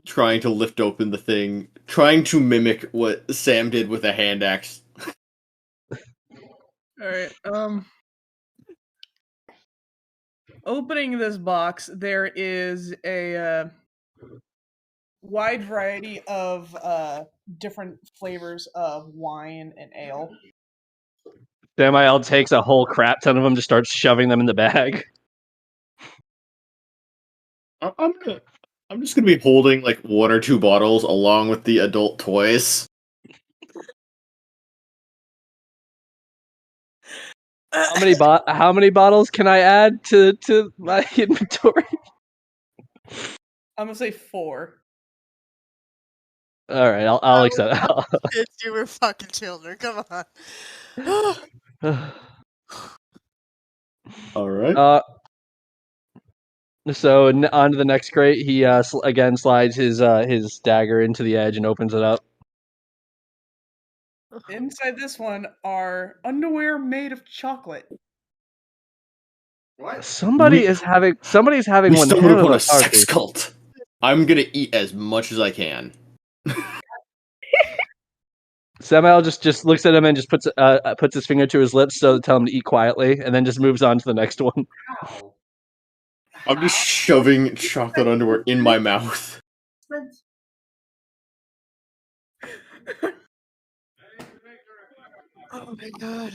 trying to lift open the thing, trying to mimic what Sam did with a hand axe. All right. Opening this box, there is a wide variety of different flavors of wine and ale. Samael takes a whole crap ton of them, just starts shoving them in the bag. I'm just gonna be holding like 1 or 2 bottles along with the adult toys. How many bottles can I add to my inventory? I'm gonna say 4. All right, I'll accept that. Kids, you were fucking children. Come on. All right. So on to the next crate. He again slides his dagger into the edge and opens it up. Inside this one are underwear made of chocolate. What? Somebody's having We one stumbled hell of upon a a sex party. cult. I'm gonna eat as much as I can. Samael just looks at him and just puts his finger to his lips to tell him to eat quietly, and then just moves on to the next one. How? I'm just shoving chocolate underwear in my mouth. Oh my god.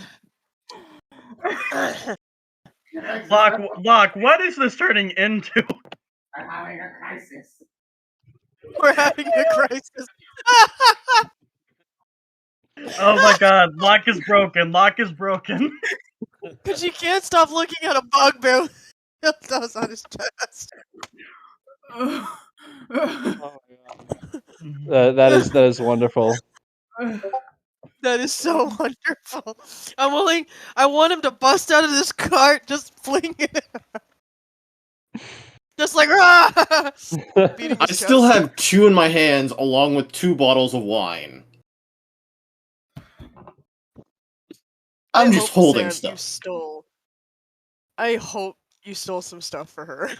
Lock, what is this turning into? I'm having a crisis. We're having a crisis. Oh my god, Lock is broken. Because you can't stop looking at a bugbear that was on his chest. That is wonderful. That is so wonderful. I want him to bust out of this cart, just fling it. Just like, rah! I still have 2 in my hands along with 2 bottles of wine. I'm just holding stuff. I hope you stole some stuff for her.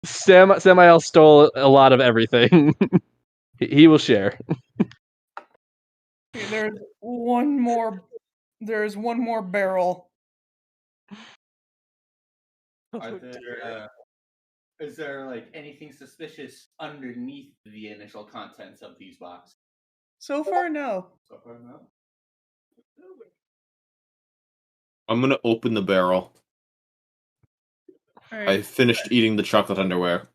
Samael stole a lot of everything. He will share. Okay, there's one more barrel. Is there like anything suspicious underneath the initial contents of these boxes? So far, no. I'm gonna open the barrel. All right. I finished eating the chocolate underwear.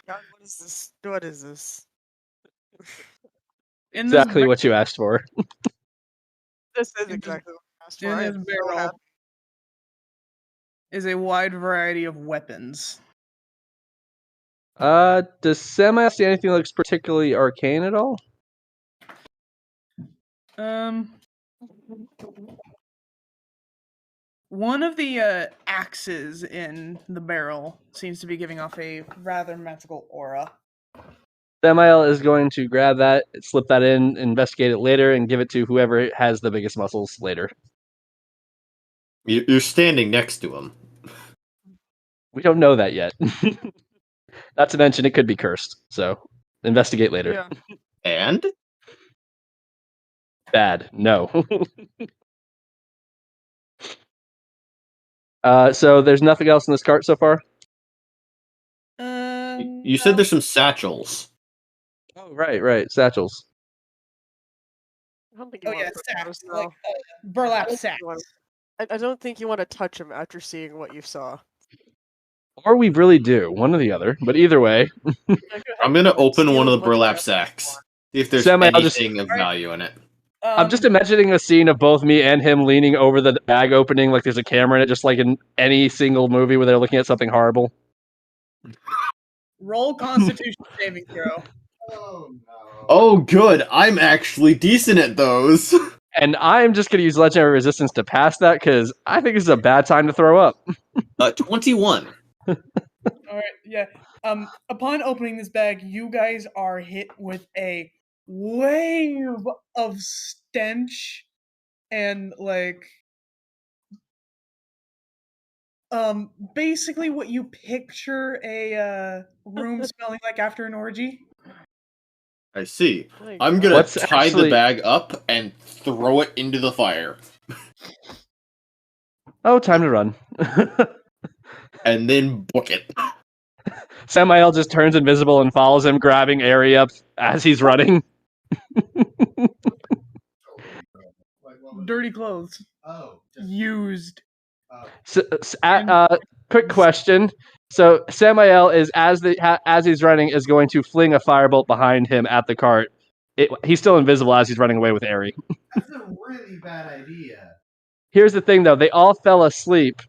God, what is this? Exactly what you asked for. This is exactly what I asked for. In this barrel is a wide variety of weapons. Does Samael see anything that looks particularly arcane at all? One of the axes in the barrel seems to be giving off a rather magical aura. Samael is going to grab that, slip that in, investigate it later, and give it to whoever has the biggest muscles later. You're standing next to him. We don't know that yet. Not to mention, it could be cursed. So, investigate later. Yeah. And? Bad. No. So there's nothing else in this cart so far? You said there's some satchels. Oh, right. Satchels. I don't think you want to touch those, sacks, though. like burlap I don't think sacks. you wanna- I don't think you want to touch them after seeing what you saw. Or we really do. One or the other. But either way. I'm going to open Steal one of as the much burlap as sacks. See if there's Samael just- anything of value in it. I'm just imagining a scene of both me and him leaning over the bag opening like there's a camera in it, just like in any single movie where they're looking at something horrible. Roll Constitution saving throw. Oh no. Oh, good. I'm actually decent at those. And I'm just going to use Legendary Resistance to pass that, because I think this is a bad time to throw up. 21. All right, yeah. Upon opening this bag, you guys are hit with a wave of stench and basically what you picture a room smelling like after an orgy. I see. My I'm God. going What's to tie actually- the bag up and throw it into the fire. Oh, time to run. And then book it. Samael just turns invisible and follows him, grabbing Ari up as he's running. Dirty clothes. Oh, Used. Quick question. So Samael is as he's running is going to fling a firebolt behind him at the cart. He's still invisible as he's running away with Ari. that's a really bad idea. Here's the thing, though. They all fell asleep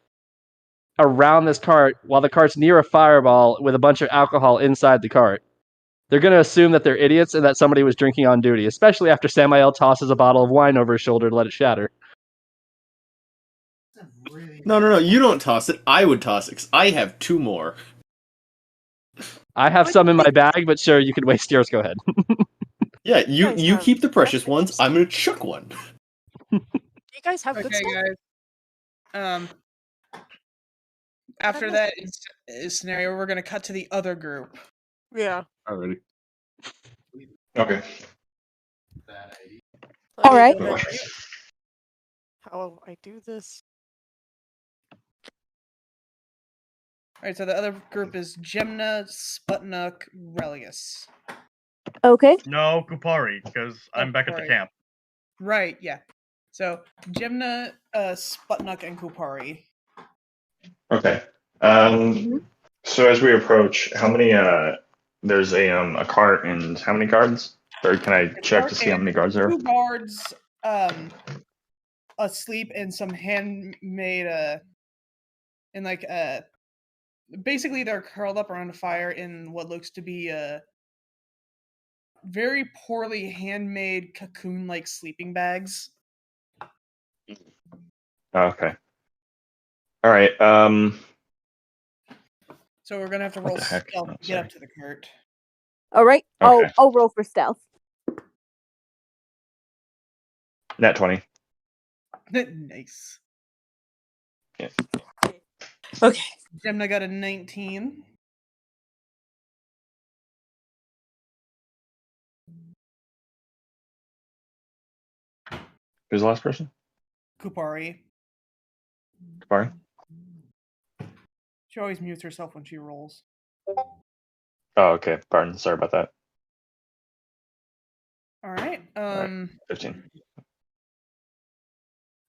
around this cart while the cart's near a fireball with a bunch of alcohol inside the cart. They're going to assume that they're idiots and that somebody was drinking on duty, especially after Samael tosses a bottle of wine over his shoulder to let it shatter. That's a really No. You don't toss it. I would toss it, because I have 2 more. I have some in my bag, but sure, you can waste yours. Go ahead. Yeah, You guys you have keep the precious nothing ones. else. I'm going to chuck one. You guys have good Okay, stuff. guys. After that is scenario, we're gonna cut to the other group. Yeah. Already. Okay. bad idea. All right. How I do this? All right, so the other group is Gemna, Sputnik, Relius. Okay. No, Kupari, because I'm back at the Kupari. camp. Right, yeah. So Gemna, Sputnik, and Kupari. Okay. So as we approach, how many? There's a cart and how many guards? Or can I check to see how many guards there are? 2 guards asleep and some handmade and basically they're curled up around a fire in what looks to be very poorly handmade cocoon-like sleeping bags. Okay. All right. So we're gonna have to What roll the heck? stealth Oh, to get up sorry. to the cart. All right. Okay. I'll roll for stealth. Nat 20. Nice. Yeah. Okay. Gemna got a 19. Who's the last person? Kupari. Barry? She always mutes herself when she rolls. Oh, okay. Pardon. Sorry about that. All right. Alright. 15.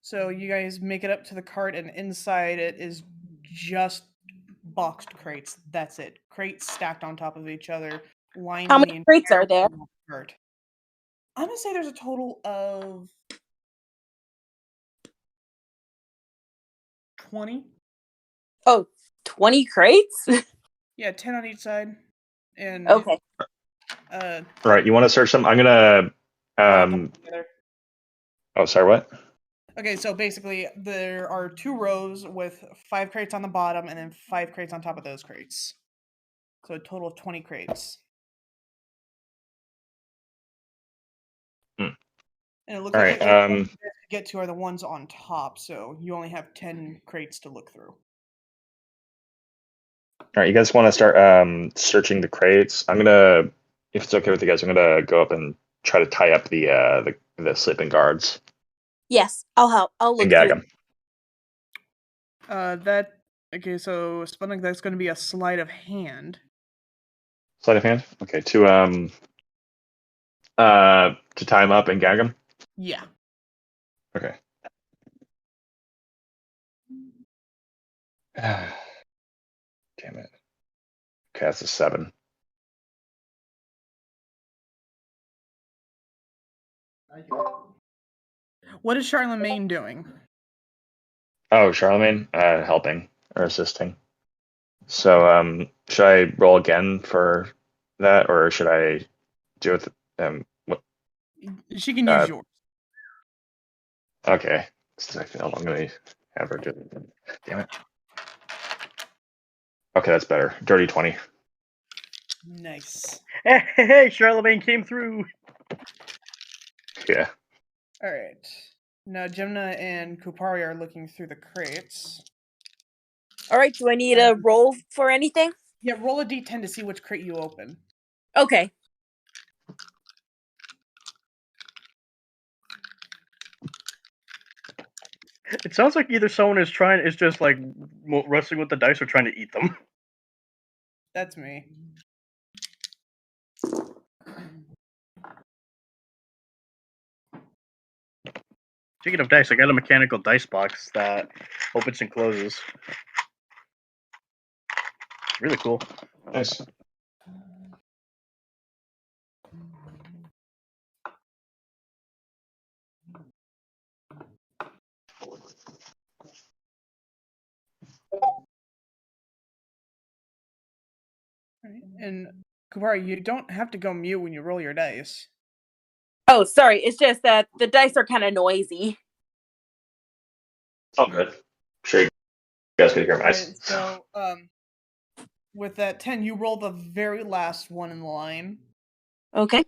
So you guys make it up to the cart, and inside it is just boxed crates. That's it. Crates stacked on top of each other, lining How the many crates entire are there? cart. I'm gonna say there's a total of 20. Oh, 20 crates? Yeah, 10 on each side. And Okay. Right. You want to search them? I'm gonna. pop them together. Oh, sorry. What? Okay, so basically there are 2 rows with 5 crates on the bottom and then 5 crates on top of those crates. So a total of 20 crates. Hmm. And it looks All like right. the only ones you guys can get to are the ones on top, so you only have 10 crates to look through. All right. You guys want to start searching the crates? I'm gonna, if it's okay with you guys, I'm gonna go up and try to tie up the sleeping guards Yes, I'll help. I'll and look gag through. them. Okay, so Sputnik, that's going to be a sleight of hand. Sleight of hand. Okay. To tie them up and gag them. Yeah. Okay. Damn it. Okay, that's a 7. What is Charlemagne doing? Oh, Charlemagne, helping or assisting. So, should I roll again for that, or should I do it? What? She can use yours. Okay. Hold on, I'm gonna have her do it. Damn it. Okay, that's better. Dirty 20. Nice. Hey, Charlemagne came through. Yeah. All right. Now Gemna and Kupari are looking through the crates. All right. Do I need a roll for anything? Yeah, roll a d10 to see which crate you open. Okay. It sounds like either someone is just like wrestling with the dice or trying to eat them. That's me. Speaking of dice, I got a mechanical dice box that opens and closes. Really cool. Nice. Right. And Kupari, you don't have to go mute when you roll your dice. Oh, sorry. It's just that the dice are kind of noisy. All good. Sure, you guys could hear my. Right, so, with that 10, you roll the very last one in the line. Okay.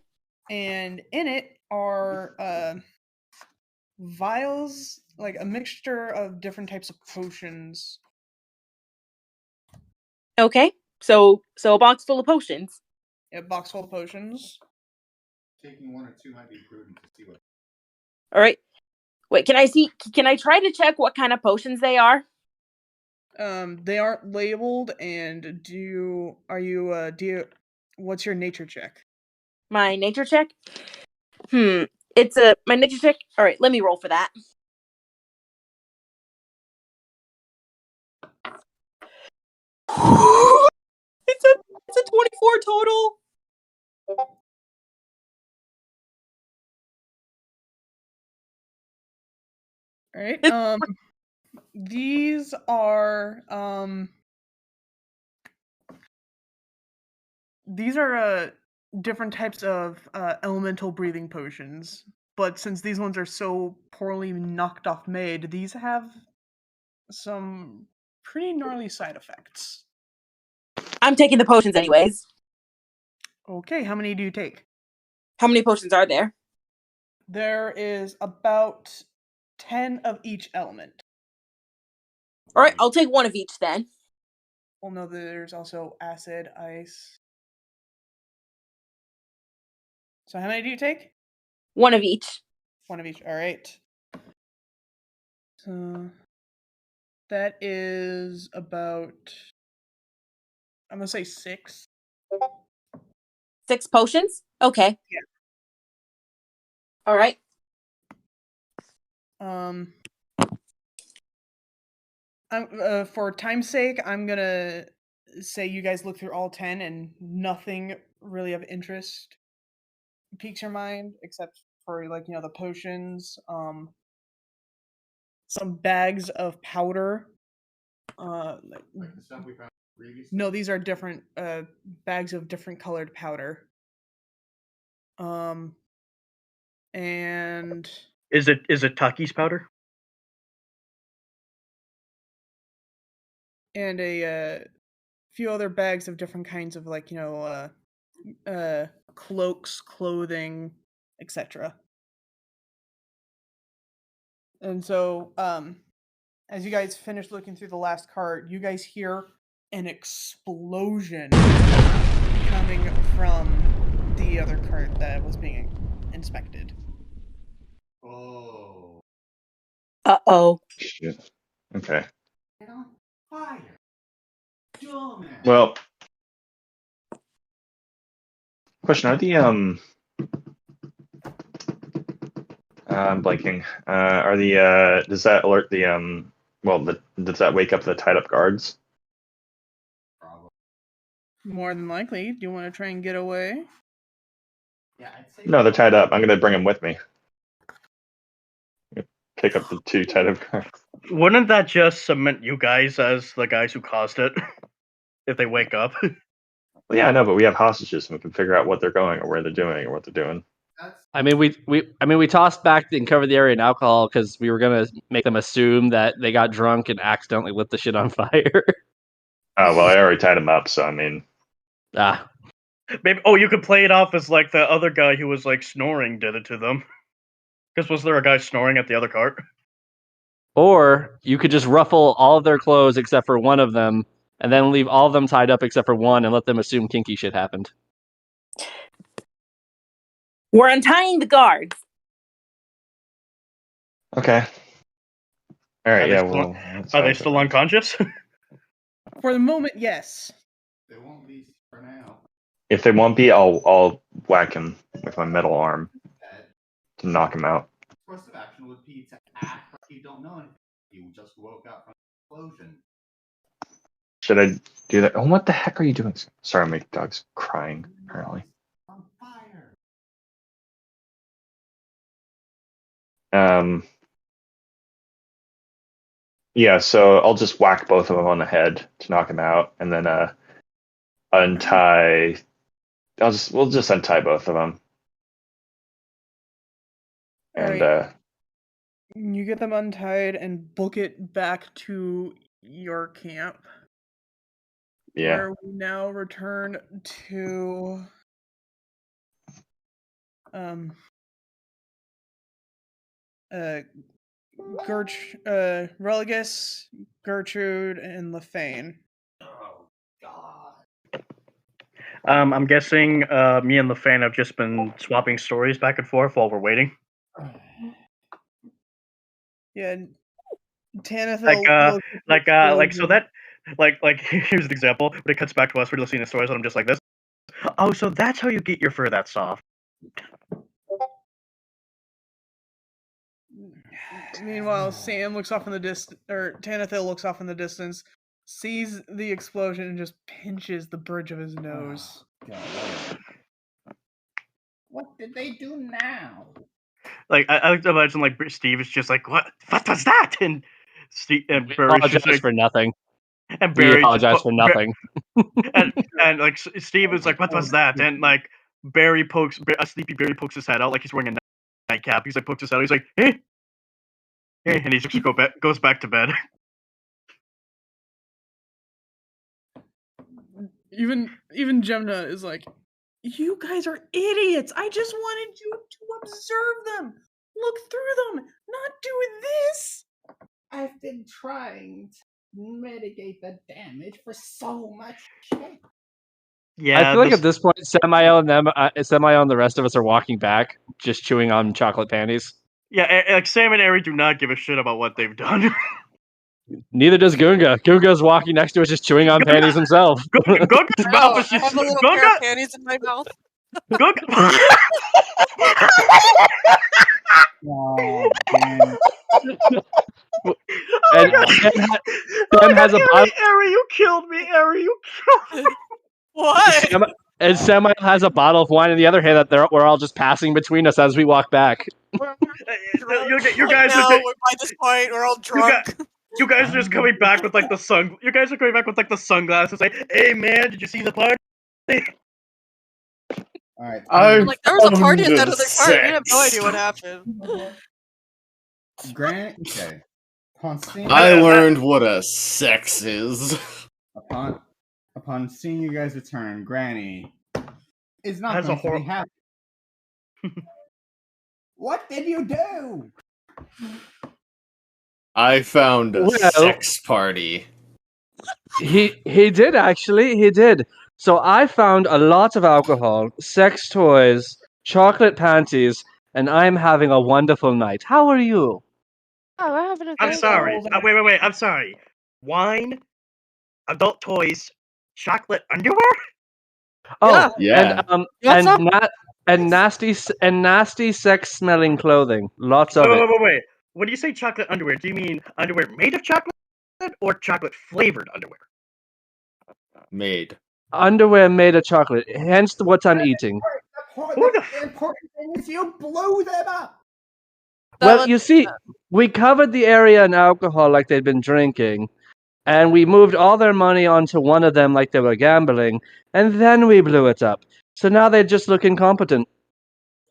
And in it are vials, like a mixture of different types of potions. Okay. So a box full of potions. A box full of potions. Taking 1 or 2 might be prudent to see what. All right. Wait, can I try to check what kind of potions they are? They aren't labeled, and what's your nature check? My nature check? My nature check. All right, let me roll for that. It's a 24 total. All right. These are different types of elemental breathing potions. But since these ones are so poorly knocked off made, these have some pretty gnarly side effects. I'm taking the potions anyways. Okay, how many do you take? How many potions are there? There is about 10 of each element. All right, I'll take one of each then. Well, no, there's also acid, ice. So how many do you take? One of each. One of each. All right. So that is about, I'm gonna say 6. 6 potions? Okay. Yeah. All right. For time's sake, I'm gonna say you guys look through all 10 and nothing really of interest piques your mind except for the potions, some bags of powder. Like the stuff we found previously? No, these are different bags of different colored powder. And Is it Taki's powder? and a few other bags of different kinds of cloaks, clothing, etc. And so, as you guys finish looking through the last cart, you guys hear an explosion coming from the other cart that was being inspected. Oh. Uh-oh. Shit. Okay. Get on fire. Dumbass. Well, question: Are the I'm blanking. Are the does that alert the does that wake up the tied up guards? Probably. More than likely. Do you want to try and get away? Yeah, I'd say. No, they're tied up. I'm gonna bring them with me. Pick up the 2 tied up guards. Wouldn't that just cement you guys as the guys who caused it? If they wake up. Well, yeah, I know, but we have hostages, and we can figure out what they're going, or where they're doing, or what they're doing. I mean, we tossed back and covered the area in alcohol because we were gonna make them assume that they got drunk and accidentally lit the shit on fire. Oh well, I already tied them up, so I mean, Ah, Maybe. Oh, you could play it off as like the other guy who was like snoring did it to them. Because was there a guy snoring at the other cart? or you could just ruffle all of their clothes except for one of them, and then leave all of them tied up except for one, and let them assume kinky shit happened. We're untying the guards. okay. All right, Are they yeah. still- Well, Are they still unconscious? For the moment, yes. They won't be for now. If they won't be, I'll whack him with my metal arm That to knock him out. course of action would be to act like you don't know anything. You just woke up from the explosion. Should I do that? Oh, what the heck are you doing? Sorry, my dog's crying. Apparently. On fire. Yeah, so I'll just whack both of them on the head to knock him out, and then untie. We'll just untie both of them, and Alright. You get them untied and book it back to your camp. yeah. Where we now return to Religus, Gertrude, and Lefane. Oh God. I'm guessing me and LaFan have just been swapping stories back and forth while we're waiting. Yeah, Tanith Here's an example. When it cuts back to us, we're listening to stories, and I'm just like this. Oh, so that's how you get your fur that soft. Meanwhile, Sam looks off in the distance, or Tanithil looks off in the distance, sees the explosion, and just pinches the bridge of his nose. God. What did they do now? Like I like to imagine like Steve is just like, what was that? And Steve and Barry's just apologize like, for nothing. and We Barry apologize for nothing. and like Steve is like, what was that? And like Barry Sleepy Barry pokes his head out like he's wearing a nightcap. He's like pokes his head out. He's like, hey, and he just goes back to bed. Even Gemna is like, you guys are idiots. I just wanted you to observe them, look through them, not do this. I've been trying to mitigate the damage for so much shit. Yeah, I feel like at this point, Samael and the rest of us are walking back, just chewing on chocolate panties. Yeah, like Sam and Ari do not give a shit about what they've done. Neither does Gunga. Gunga's walking next to us, just chewing on panties himself. Gunga's mouth is I just have a little pair of panties in my mouth. Oh, damn. And Sam has a bottle. Ari, you killed me. Ari, you killed me. What? And Samael has a bottle of wine in the other hand that we're all just passing between us as we walk back. You Like, guys now, are by this point, we're all drunk. you guys are just coming back with like the sun. You guys are coming back with like the sunglasses. Like, hey man, did you see the party? All right. Like, there was a party at that other part. We have no idea what happened. Grant, okay. Upon seeing, I learned what a sex is. upon seeing you guys return, Granny is not Has a going to be happy. What did you do? I found a Well- sex party. He did actually. He did. So I found a lot of alcohol, sex toys, chocolate panties, and I'm having a wonderful night. How are you? Oh, we're having a I'm great sorry. night. Wait. I'm sorry. Wine, adult toys, chocolate underwear. Oh, Yeah. What's up? and nasty sex smelling clothing. Lots of it. Wait. When you say chocolate underwear, do you mean underwear made of chocolate or chocolate flavored underwear? Made. Underwear made of chocolate. Hence what I'm eating. The important thing is you blew them up. Well, you see, we covered the area in alcohol like they'd been drinking, and we moved all their money onto one of them like they were gambling, and then we blew it up. So now they just look incompetent.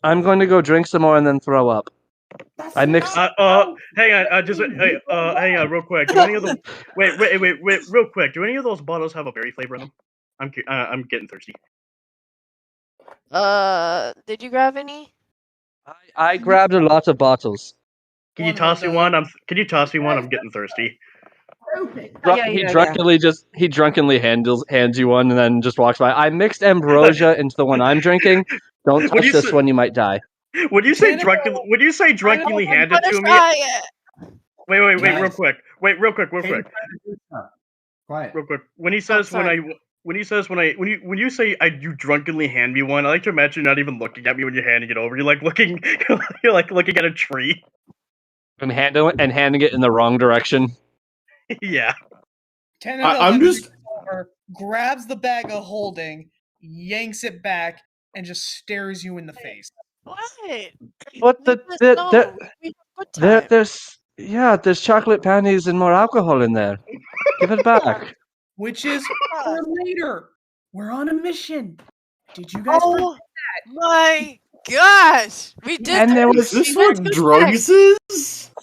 I'm going to go drink some more and then throw up. I mixed. Hang on. Hang on, real quick. Do any of the wait, real quick. Do any of those bottles have a berry flavor in them? I'm getting thirsty. Did you grab any? I grabbed a lot of bottles. Can you toss me one? Can you toss me one? I'm getting thirsty. He drunkenly hands you one and then just walks by. I mixed ambrosia into the one I'm drinking. Don't touch this one, you might die. Would you say drunkenly handed to me? Wait, real quick. Quiet. Real quick. When he says when you say you drunkenly hand me one, I like to imagine you're not even looking at me when you're handing it over. You're like looking at a tree. And handing it in the wrong direction. Yeah. I'm just grabs the bag of holding, yanks it back, and just stares you in the face. What? What Time. there's chocolate panties and more alcohol in there. Give it back. Which is for later. We're on a mission. Did you guys forget that? My gosh, we did. And there was. Is this what drugs is?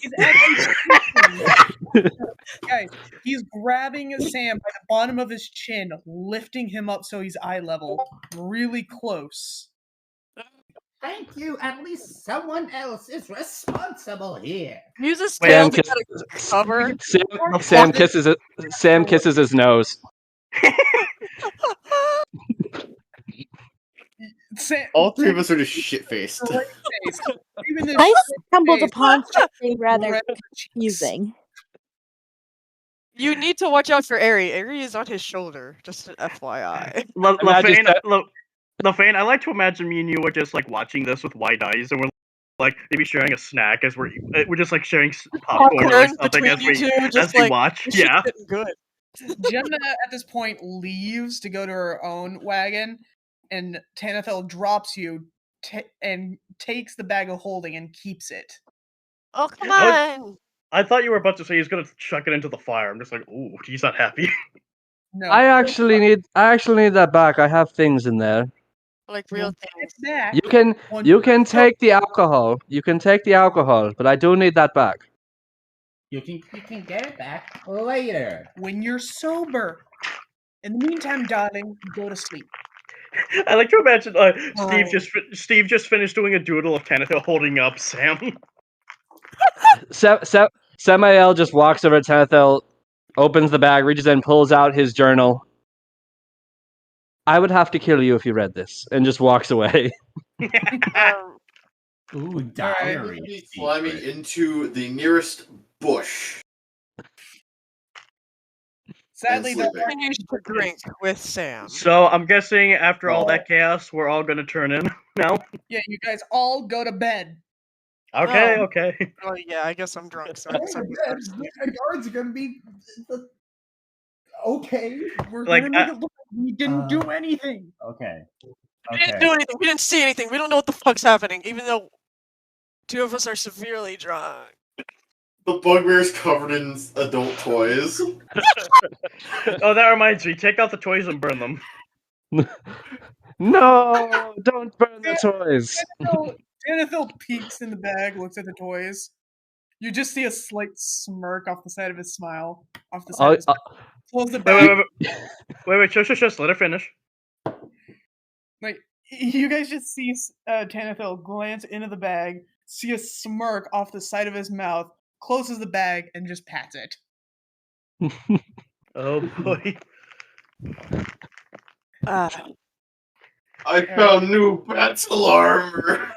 He's actually guys, he's grabbing Sam by the bottom of his chin, lifting him up so he's eye level, really close. Thank you. At least someone else is responsible here. Use his tail to cover. Sam kisses his nose. All three of us are just shit faced. I stumbled upon something rather confusing. You need to watch out for Ari. Ari is on his shoulder. Just an FYI. LaFane, I like to imagine me and you are just like watching this with wide eyes, and we're like maybe sharing a snack as we're just like sharing popcorn or something as we watch. Yeah. Good. Gemna at this point leaves to go to her own wagon, and Tanathel drops you and takes the bag of holding and keeps it. Oh, come on! I thought you were about to say he's gonna chuck it into the fire. I'm just like, ooh, he's not happy. No. I actually need that back. I have things in there. Like real things. You can take the alcohol. You can take the alcohol, but I do need that back. You can get it back later. When you're sober. In the meantime, darling, go to sleep. I like to imagine Steve just finished doing a doodle of Tanathel holding up Sam. Samael just walks over to Tanathel, opens the bag, reaches in, pulls out his journal. I would have to kill you if you read this, and just walks away. Ooh, diary. Climbing into the nearest bush. Sadly, that continues to drink with Sam. So I'm guessing after all that chaos, we're all gonna turn in now. Yeah, you guys all go to bed. Okay. Oh yeah, I guess I'm drunk. So The guards are gonna be okay. We're gonna make it look like we didn't do anything. Okay. We didn't do anything. We didn't see anything. We don't know what the fuck's happening, even though two of us are severely drunk. The bugbear's covered in adult toys. Oh, that reminds me. Take out the toys and burn them. No, don't burn the toys. Tanathel peeks in the bag, looks at the toys. You just see a slight smirk off the side of his smile. Off the side I'll, of his mouth. Close the Wait, bag. wait, shush, let her finish. Like you guys just see Tanathil glance into the bag, see a smirk off the side of his mouth, closes the bag, and just pats it. Oh boy. I found new battle armor.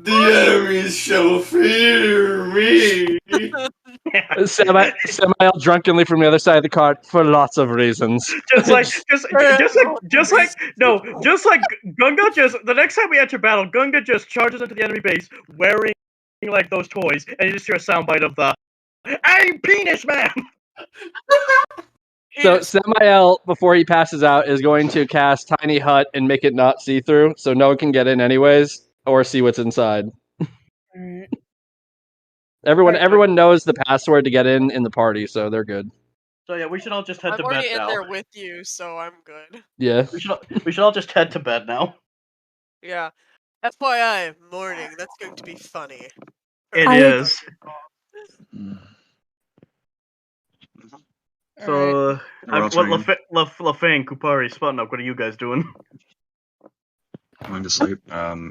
The enemies shall fear me. Samael drunkenly from the other side of the cart for lots of reasons. just like Gunga the next time we enter battle, Gunga just charges into the enemy base wearing like those toys, and you just hear a soundbite of the "I'm penis man." So Samael, before he passes out, is going to cast Tiny Hut and make it not see-through, so no one can get in anyways, or see what's inside. Alright. Everyone knows the password to get in the party, so they're good. So yeah, we should all just head I'm to bed already in now. there with you, so I'm good. Yeah. We should all just head to bed now. Yeah. FYI, morning. That's going to be funny. It is. So, Right. Lafane, Kupari, Sputnik, what are you guys doing? Going to sleep.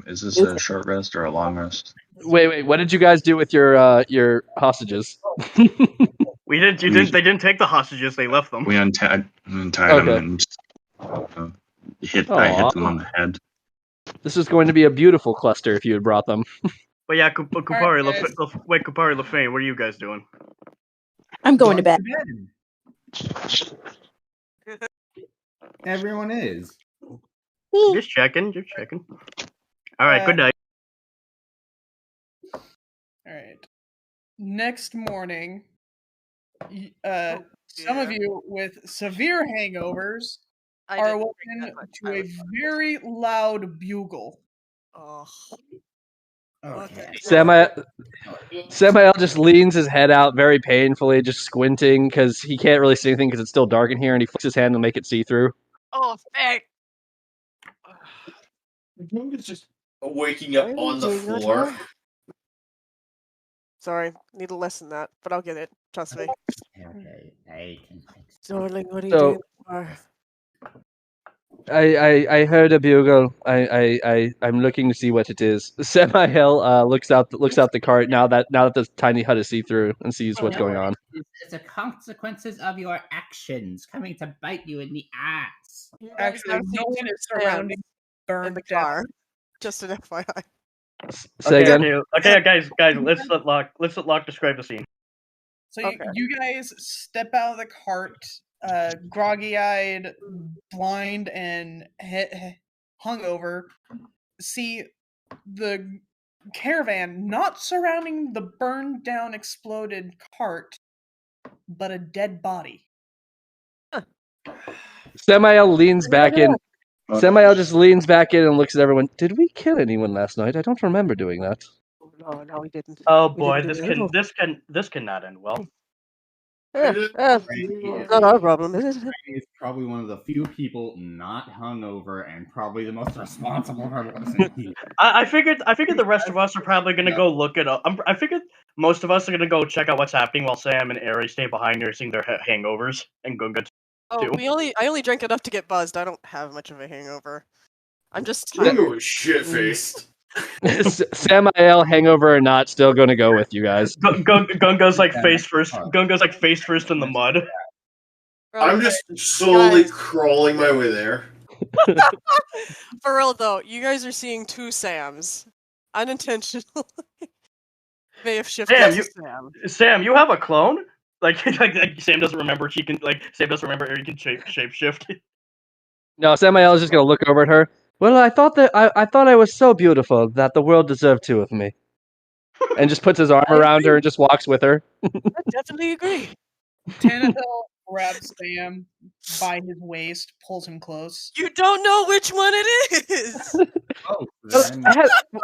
Is this a short rest or a long rest? Wait. What did you guys do with your hostages? We didn't. You didn't. They didn't take the hostages. They left them. We untied them and I hit them on the head. This is going to be a beautiful cluster if you had brought them. But yeah, Kupari, Kupari, Lafane, what are you guys doing? I'm going to bed. Everyone is. Just checking. All right. Good night. Alright. Next morning, some of you with severe hangovers are woken to a very loud bugle. Oh. Okay. Samael just leans his head out very painfully, just squinting because he can't really see anything because it's still dark in here, and he flicks his hand to make it see through. Oh, thank. It's just waking up on the floor. Sorry, need less than that, but I'll get it. Trust me. Okay, I can fix it. Darling, what are you doing? I heard a bugle. I'm looking to see what it is. Samael looks out the cart now that the tiny hut is see through and sees what's going on. It's the consequences of your actions coming to bite you in the ass. Actually, no one is surrounding burned the down. car. Just an FYI. Say again. Okay, guys, let's let Locke describe the scene. So you guys step out of the cart, groggy-eyed, blind, and hungover. See the caravan not surrounding the burned down, exploded cart, but a dead body. Samael leans back in. Samael just leans back in and looks at everyone. Did we kill anyone last night? I don't remember doing that. No, we didn't. Oh boy, this cannot end well. Not our problem, is it? He's probably one of the few people not hungover and probably the most responsible person here. I figured the rest of us are probably gonna go look it up. I figured most of us are gonna go check out what's happening while Sam and Ari stay behind nursing their hangovers and Gunga too. I only drank enough to get buzzed. I don't have much of a hangover. I'm just Gunga was shit-faced. Samael, hangover or not, still going to go with you guys. Gunga's like face first. Gunga's like face first in the mud. I'm just slowly crawling my way there. For real though, you guys are seeing two Sams, unintentionally. May have shifted Sam, you have a clone? Like Sam doesn't remember she can Sam doesn't remember Ari can shape shift. No, Samael is just going to look over at her. Well, I thought I was so beautiful that the world deserved two of me. And just puts his arm around her and just walks with her. I definitely agree. Tanathil grabs Sam by his waist, pulls him close. You don't know which one it is!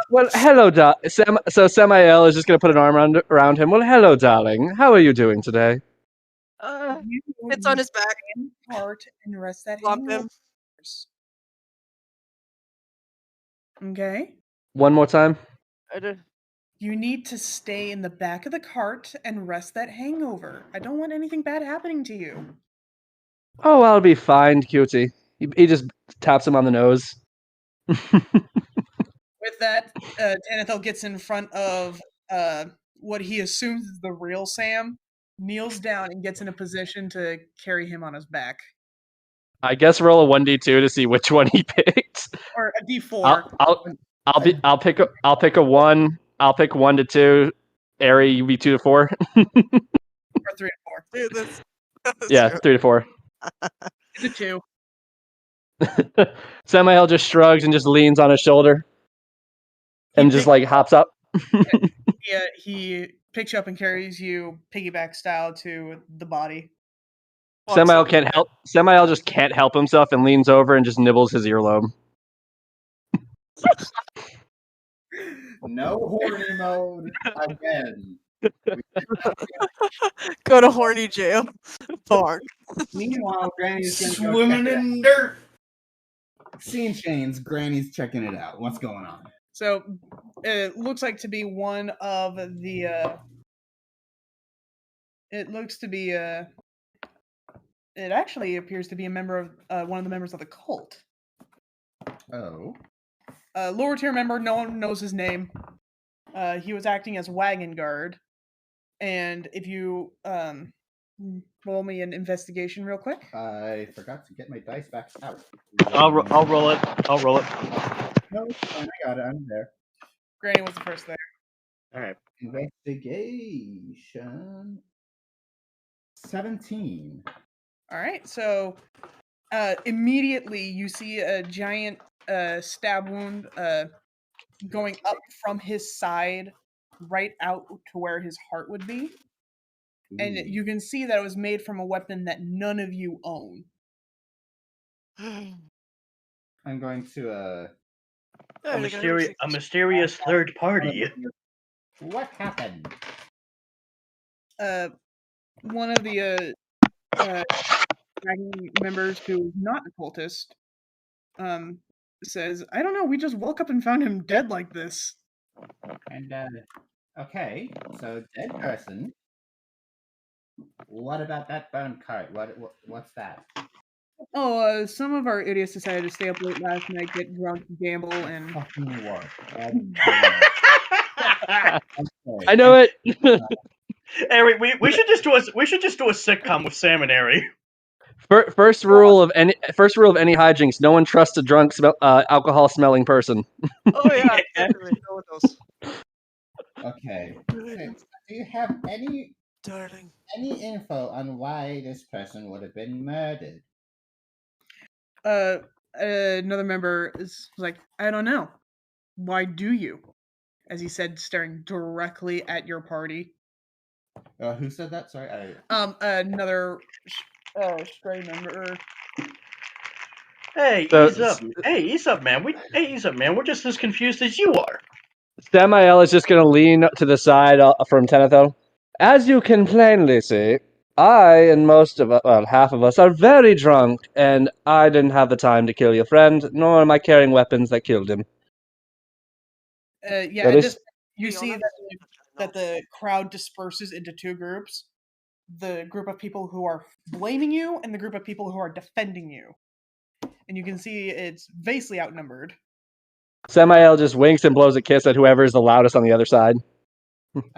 Well, hello, Sam. So Samael is just going to put an arm around him. Well, hello, darling. How are you doing today? It's on his back. Heart and rest that Lump him. Okay. One more time. You need to stay in the back of the cart and rest that hangover. I don't want anything bad happening to you. Oh, I'll be fine, cutie. He just taps him on the nose. With that, Tanithel gets in front of what he assumes is the real Sam, kneels down and gets in a position to carry him on his back. I guess roll a 1d2 to see which one he picked. Or a D4. I'll pick a 1. I'll pick 1 to 2. Ari, you be 2 to 4. Or 3 to 4. Dude, that's Yeah, 3 to 4. It's a 2. Samael just shrugs and just leans on his shoulder. And just like hops up. Yeah, he picks you up and carries you piggyback style to the body. Samael just can't help himself and leans over and just nibbles his earlobe. No horny mode again. Go to horny jail. Bark. Meanwhile, Granny's gonna go Swimming check it in dirt. out. Scene change. Granny's checking it out. What's going on? So it looks like to be one of the. It looks to be It actually appears to be a member of one of the members of the cult. Oh. Lower tier member. No one knows his name. He was acting as wagon guard. And if you roll me an investigation real quick. I forgot to get my dice back out. I'll roll it. I'll roll it. No, it's fine. I got it. I'm there. Granny was the first there. All right. Investigation. 17. All right. So immediately you see a giant stab wound going up from his side right out to where his heart would be. And you can see that it was made from a weapon that none of you own. I'm going to A mysterious third party. What happened? One of the members who is not a cultist says, I don't know, we just woke up and found him dead like this. And okay, so dead person. What about that bone cart? What's that? Oh, some of our idiots decided to stay up late last night, get drunk, gamble, and Fucking what? I know it. Ari, we should just do a sitcom with Sam and Ari. First rule of any hijinks: no one trusts a drunk, alcohol smelling person. Oh yeah, definitely. Go with those. Okay. Do you have any Darling. info on why this person would have been murdered? Another member is like, I don't know. Why do you? As he said, staring directly at your party. Who said that? Sorry. Another stray member. Hey, ease up. Hey, ease up, man. Ease up, man. We're just as confused as you are. Samael is just going to lean to the side from Tenethel. As you can plainly see, I and half of us are very drunk, and I didn't have the time to kill your friend, nor am I carrying weapons that killed him. You see that the crowd disperses into two groups. The group of people who are blaming you and the group of people who are defending you. And you can see it's vastly outnumbered. Samael just winks and blows a kiss at whoever is the loudest on the other side.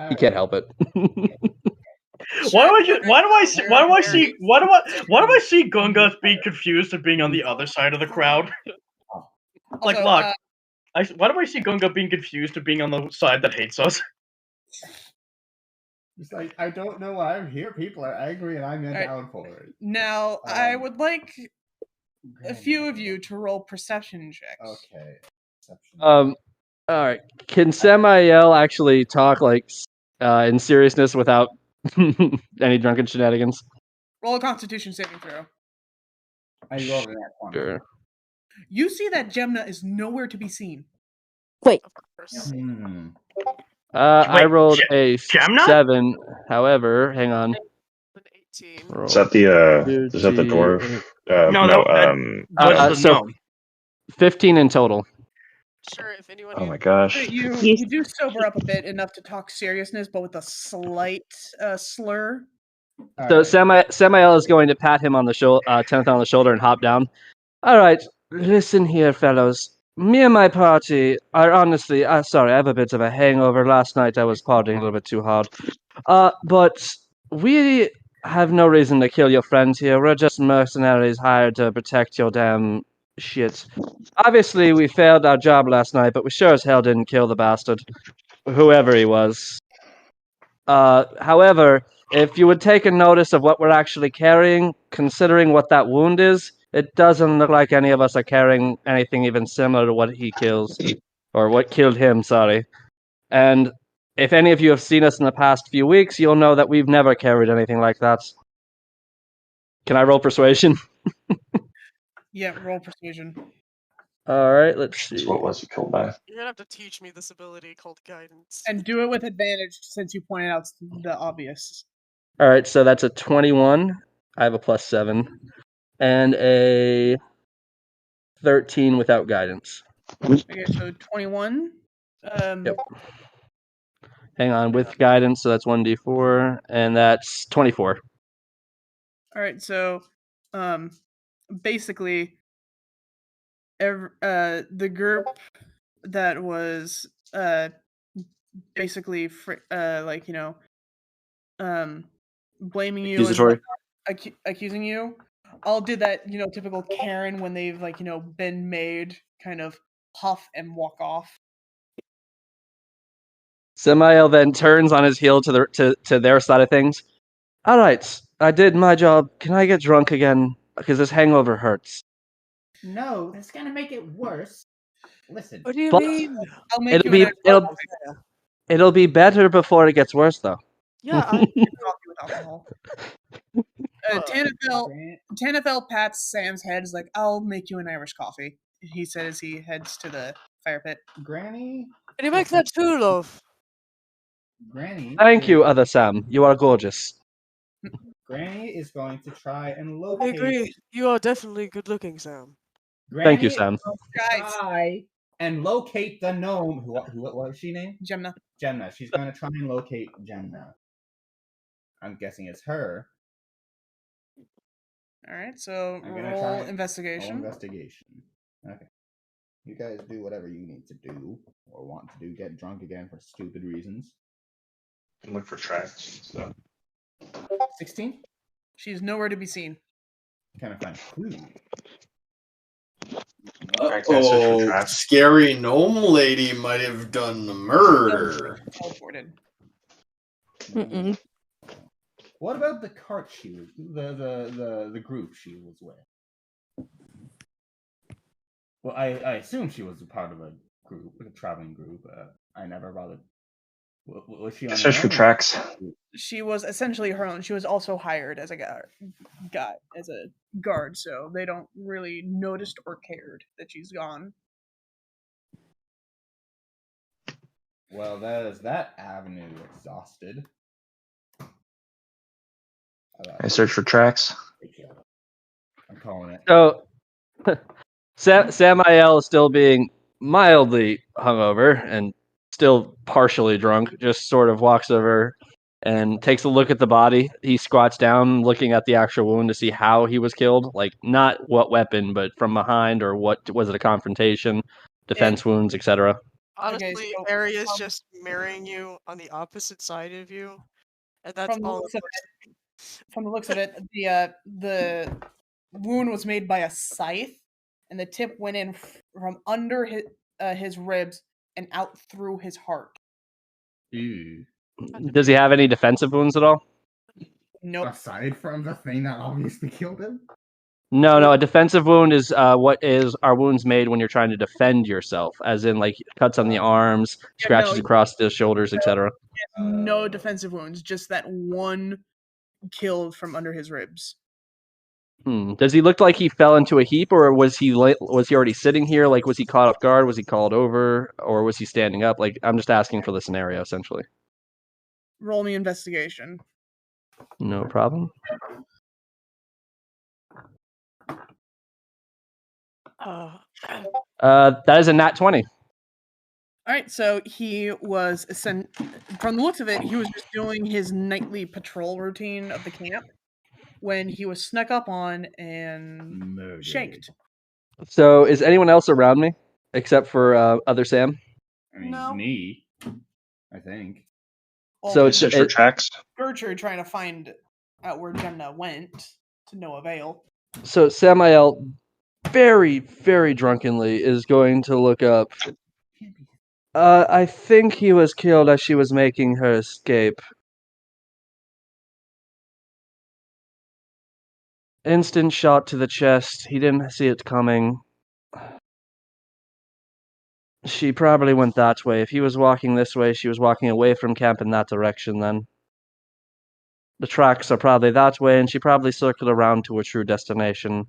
He can't help it. Why do I see Gunga being confused and being on the other side of the crowd? Like, look, why do I see Gunga being confused and being on the side that hates us? It's like, I don't know why I'm here. People are angry and I'm down for it. Now, I would like a few of you to roll perception checks. Okay. All right. Can Samael actually talk like in seriousness without any drunken shenanigans? Roll a Constitution saving throw. I rolled that one. Sure. You see that Gemna is nowhere to be seen. Wait. I rolled a Gemna? 7. However, hang on. Is that the dwarf? No. So 15 in total. sure if anyone. Oh my gosh. But you do sober up a bit enough to talk seriousness, but with a slight slur. So Alright. Samael is going to pat him on the shoulder, Tenth on the shoulder, and hop down. All right, listen here, fellows. Me and my party are honestly, sorry, I have a bit of a hangover. Last night I was partying a little bit too hard. But we have no reason to kill your friends here. We're just mercenaries hired to protect your damn shit. Obviously, we failed our job last night, but we sure as hell didn't kill the bastard, whoever he was. However, if you would take a notice of what we're actually carrying, considering what that wound is, it doesn't look like any of us are carrying anything even similar to what he kills, or what killed him, sorry. And if any of you have seen us in the past few weeks, you'll know that we've never carried anything like that. Can I roll persuasion? Yeah, roll persuasion. Alright, let's see. So what was he killed by? You're gonna have to teach me this ability called guidance. And do it with advantage since you pointed out the obvious. Alright, so that's a 21. I have a +7. And a 13 without guidance. Okay, so 21. Yep. Hang on, with guidance, so that's 1d4, and that's 24. All right, so basically the group that was basically blaming you Accusatory. and accusing you all did that typical Karen when they've been made kind of huff and walk off. Samael then turns on his heel to their side of things. All right, I did my job. Can I get drunk again? Because this hangover hurts. No, that's gonna make it worse. Listen. What do you But mean? I'll make you an extra it'll be better before it gets worse, though. Yeah, coffee with alcohol. Tanafel pats Sam's head. Is like, I'll make you an Irish coffee. He said as he heads to the fire pit. Granny. Can you make that too, love? Granny. Thank you, other Sam. You are gorgeous. Granny is going to try and I locate. agree. You are definitely good looking, Sam. Granny Thank you, Sam. is going to try and locate the gnome. What was she named? Gemna. Gemna. She's going to try and locate Gemna. I'm guessing it's her. All right, so I'm gonna roll try investigation. Roll investigation. Okay. You guys do whatever you need to do or want to do. Get drunk again for stupid reasons. Look for tracks. So 16. She's nowhere to be seen. Kind of find a clue. Alright, can I search for Oh, traps? scary gnome lady might have done the murder. Teleported. Mm-mm. What about the cart she was the group she was with? Well, I assume she was a part of a group, a traveling group. I never bothered. Was she on her Search for own? tracks. She was essentially her own. She was also hired as a guard, so they don't really noticed or cared that she's gone. Well, that avenue exhausted. I search for tracks. I'm calling it. So, Samael is still being mildly hungover and still partially drunk, just sort of walks over and takes a look at the body. He squats down, looking at the actual wound to see how he was killed. Like, not what weapon, but from behind, or what was it, a confrontation, defense wounds, etc. Honestly, Okay, so Aria's just mirroring you on the opposite side of you, and that's From the all. looks of From the looks of it, the wound was made by a scythe, and the tip went in from under his ribs and out through his heart. Ew. Does he have any defensive wounds at all? Nope. Aside from the thing that obviously killed him. No. A defensive wound is what are wounds made when you're trying to defend yourself, as in like cuts on the arms, scratches across the shoulders, etc. No defensive wounds, just that one killed from under his ribs. Does he look like he fell into a heap, or was he already sitting here? Like, was he caught off guard? Was he called over, or was he standing up? Like, I'm just asking for the scenario, essentially. Roll me investigation. No problem. That is a nat 20. All right, so he was from the looks of it, he was just doing his nightly patrol routine of the camp when he was snuck up on and shanked. So, is anyone else around me except for other Sam? I mean, No. me, I think. Well, So with it's Search for tracks. Gertrude trying to find out where Jenna went to no avail. So Samael, very, very drunkenly, is going to look up. I think he was killed as she was making her escape. Instant shot to the chest. He didn't see it coming. She probably went that way. If he was walking this way, she was walking away from camp in that direction then. The tracks are probably that way, and she probably circled around to her true destination.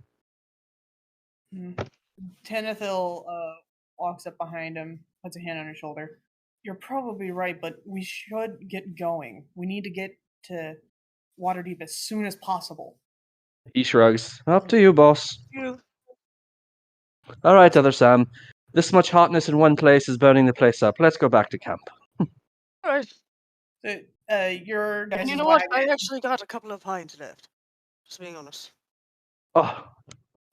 Tanithil walks up behind him, puts a hand on his shoulder. You're probably right, but we should get going. We need to get to Waterdeep as soon as possible. He shrugs. Up to you, boss. You. Alright, other Sam. This much hotness in one place is burning the place up. Let's go back to camp. Alright. So, your guys' And you know what? wagon. I actually got a couple of pints left. Just being honest. Oh,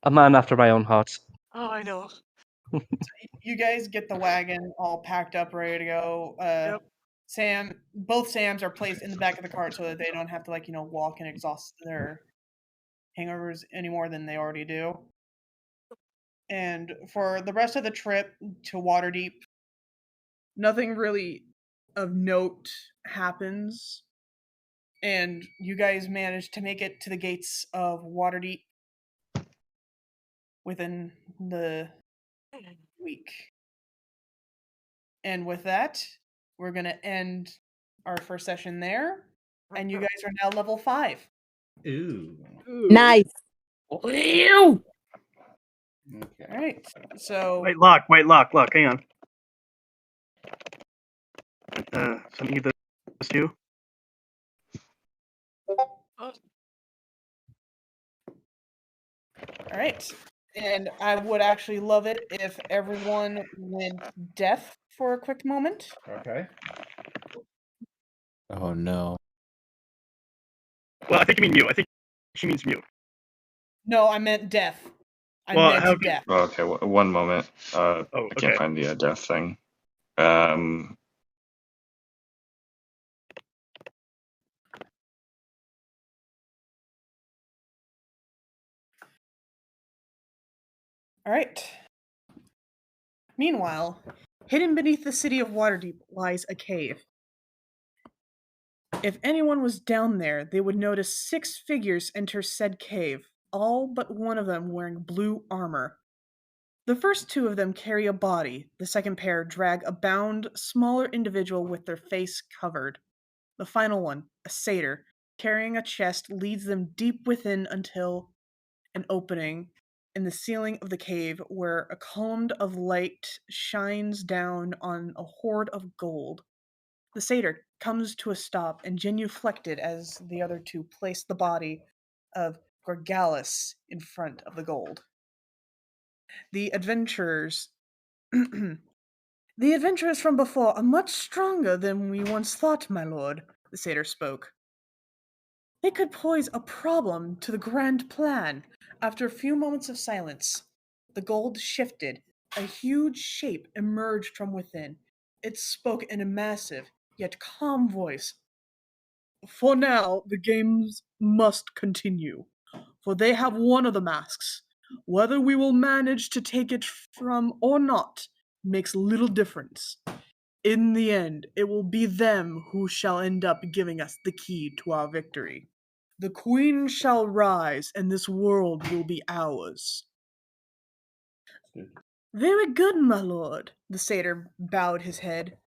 a man after my own heart. Oh, I know. You guys get the wagon all packed up, ready to go. Yep. Both Sams are placed in the back of the cart so that they don't have to walk and exhaust their hangovers any more than they already do. And for the rest of the trip to Waterdeep, nothing really of note happens. And you guys manage to make it to the gates of Waterdeep within the week. And with that, we're going to end our first session there. And you guys are now level 5. Ooh. Nice. Okay. All right. So Wait, lock. Hang on. Send me this too. all right. And I would actually love it if everyone went deaf for a quick moment. Okay. Oh no. Well, I think you mean mute. I think she means mute. No, I meant deaf. I Well, meant deaf. Oh, okay, one moment. I okay. can't find the death thing. All right. Meanwhile, hidden beneath the city of Waterdeep lies a cave. If anyone was down there, they would notice 6 figures enter said cave, all but one of them wearing blue armor. The first 2 of them carry a body, the second pair drag a bound, smaller individual with their face covered. The final one, a satyr, carrying a chest, leads them deep within until an opening in the ceiling of the cave where a column of light shines down on a hoard of gold. The satyr comes to a stop and genuflected as the other 2 place the body of Gorgalis in front of the gold. The adventurers from before are much stronger than we once thought, my lord, the satyr spoke. They could pose a problem to the grand plan. After a few moments of silence, the gold shifted. A huge shape emerged from within. It spoke in a massive, yet calm voice. For now, the games must continue, for they have one of the masks. Whether we will manage to take it from or not makes little difference. In the end, it will be them who shall end up giving us the key to our victory. The queen shall rise, and this world will be ours. Very good, my lord. The satyr bowed his head.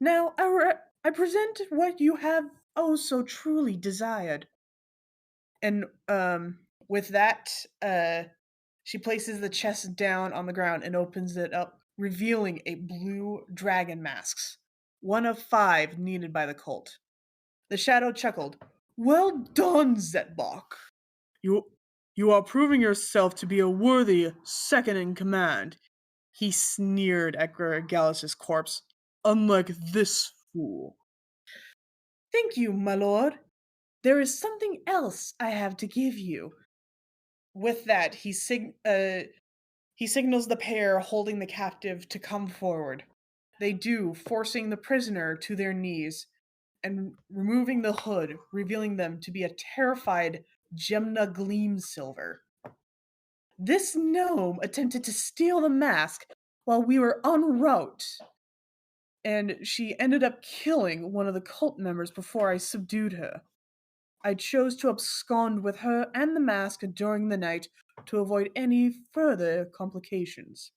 Now I present what you have oh so truly desired. And with that, she places the chest down on the ground and opens it up, revealing a blue dragon mask, one of 5 needed by the cult. The shadow chuckled. Well done, Zetbach. You are proving yourself to be a worthy second in command. He sneered at Gallus' corpse. "Unlike this fool." "Thank you, my lord. There is something else I have to give you." With that, he signals the pair holding the captive to come forward. They do, forcing the prisoner to their knees and removing the hood, revealing them to be a terrified Gemna Gleamsilver. "This gnome attempted to steal the mask while we were en route, and she ended up killing one of the cult members before I subdued her. I chose to abscond with her and the mask during the night to avoid any further complications."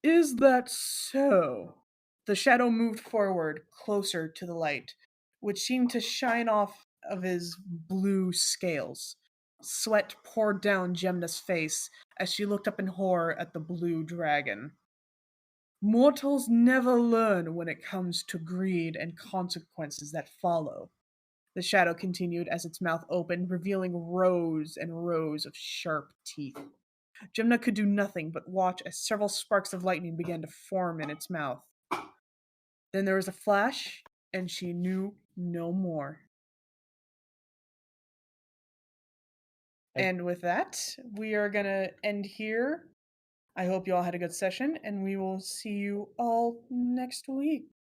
"Is that so?" The shadow moved forward, closer to the light, which seemed to shine off of his blue scales. Sweat poured down Gemna's face as she looked up in horror at the blue dragon. "Mortals never learn when it comes to greed and consequences that follow," the shadow continued as its mouth opened, revealing rows and rows of sharp teeth. Gemna could do nothing but watch as several sparks of lightning began to form in its mouth. Then there was a flash, and she knew no more. And with that, we are going to end here. I hope you all had a good session, and we will see you all next week.